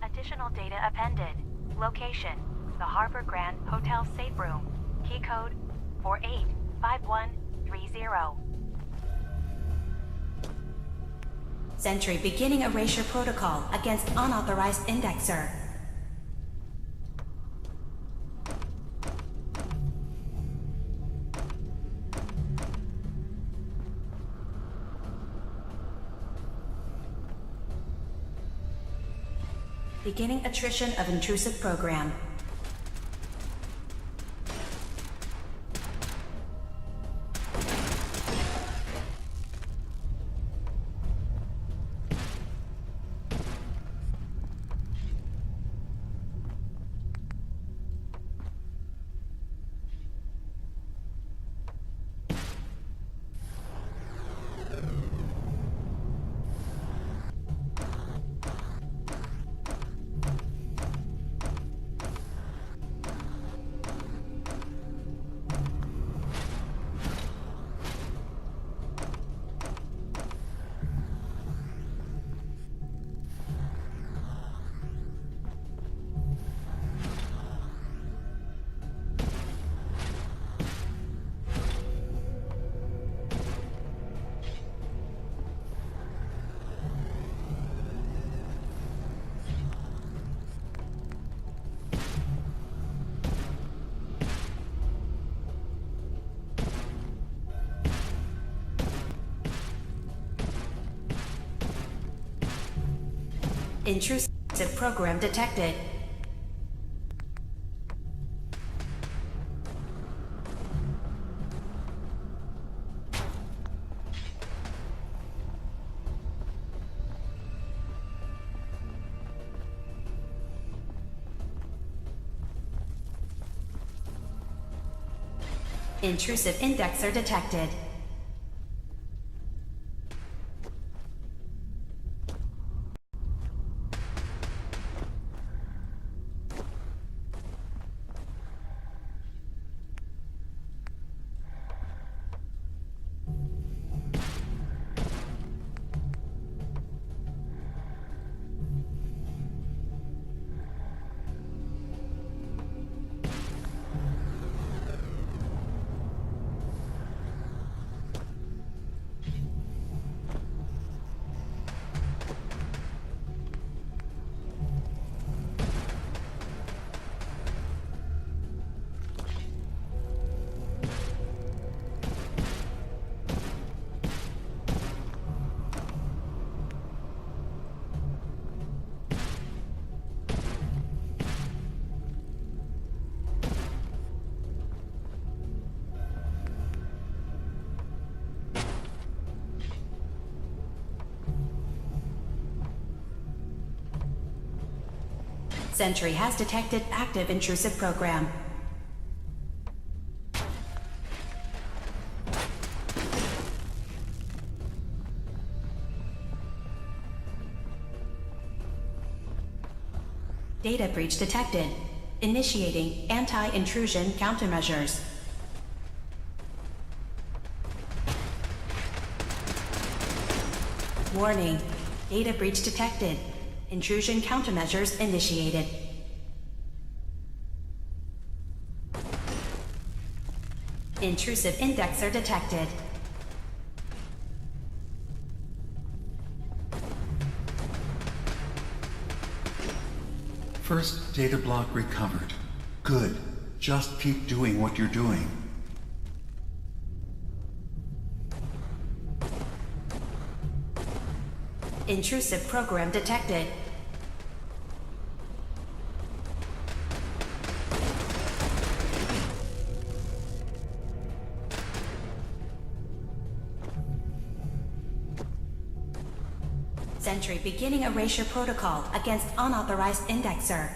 Additional data appended. Location: the Harbor Grand Hotel safe room. Key code 485130. Sentry beginning erasure protocol against unauthorized indexer. Beginning attrition of intrusive program. Intrusive program detected. Intrusive indexer detected. Sentry has detected active intrusive program. Data breach detected. Initiating anti-intrusion countermeasures. Warning. Data breach detected. Intrusion countermeasures initiated. Intrusive indexer detected. First data block recovered. Good. Just keep doing what you're doing. Intrusive program detected. Sentry beginning erasure protocol against unauthorized indexer.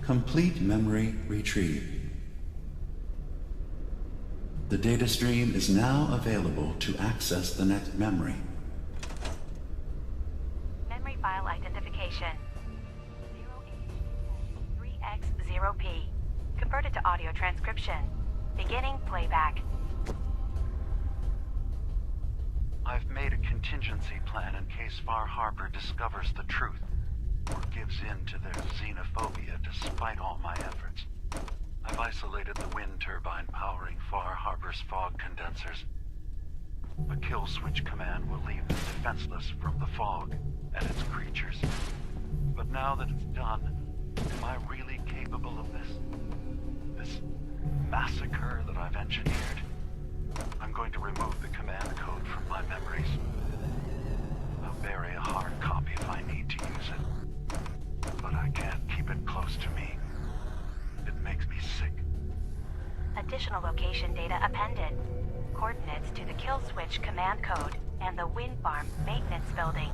Complete memory retrieved. The data stream is now available to access the next memory. Memory file identification. 0H3X0P. Converted to audio transcription. Beginning playback. I've made a contingency plan in case Far Harbor discovers the truth, or gives in to their xenophobia despite all my efforts. I've isolated the wind turbine powering Far Harbor's fog condensers. A kill switch command will leave them defenseless from the fog and its creatures. But now that it's done, am I really capable of this? This massacre that I've engineered? I'm going to remove the command code from my memories. I'll bury a hard copy if I need to use it. But I can't keep it close to me. It makes me sick. Additional location data appended. Coordinates to the kill switch command code and the wind farm maintenance building.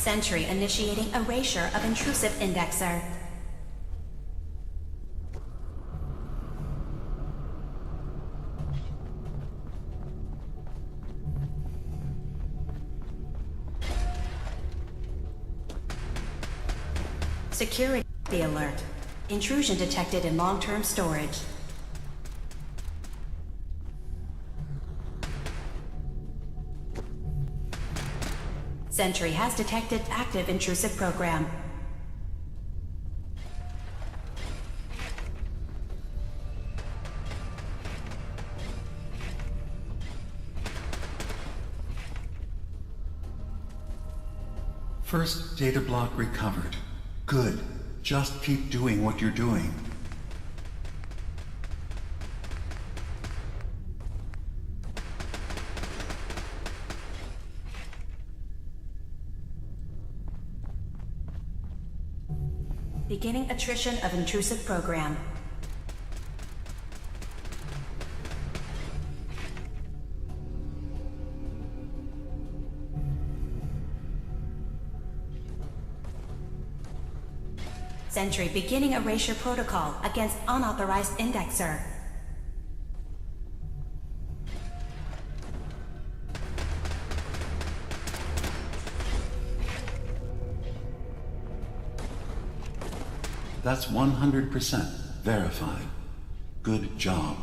Sentry initiating erasure of intrusive indexer. Security alert. Intrusion detected in long-term storage. Sentry has detected active intrusive program. First data block recovered. Good. Just keep doing what you're doing. Beginning attrition of intrusive program. Sentry beginning erasure protocol against unauthorized indexer. That's 100% verified. Good job.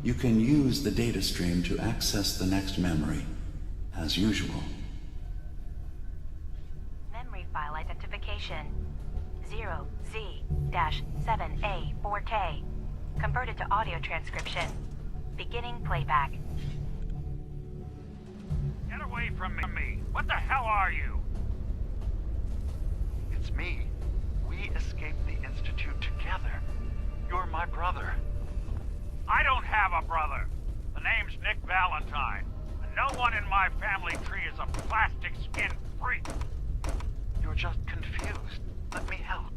You can use the data stream to access the next memory, as usual. Memory file identification 0Z-7A4K. Converted to audio transcription. Beginning playback. Get away from me! What the hell are you? It's me. We escaped the Institute together. You're my brother. I don't have a brother. The name's Nick Valentine. And no one in my family tree is a plastic skin freak. You're just confused. Let me help.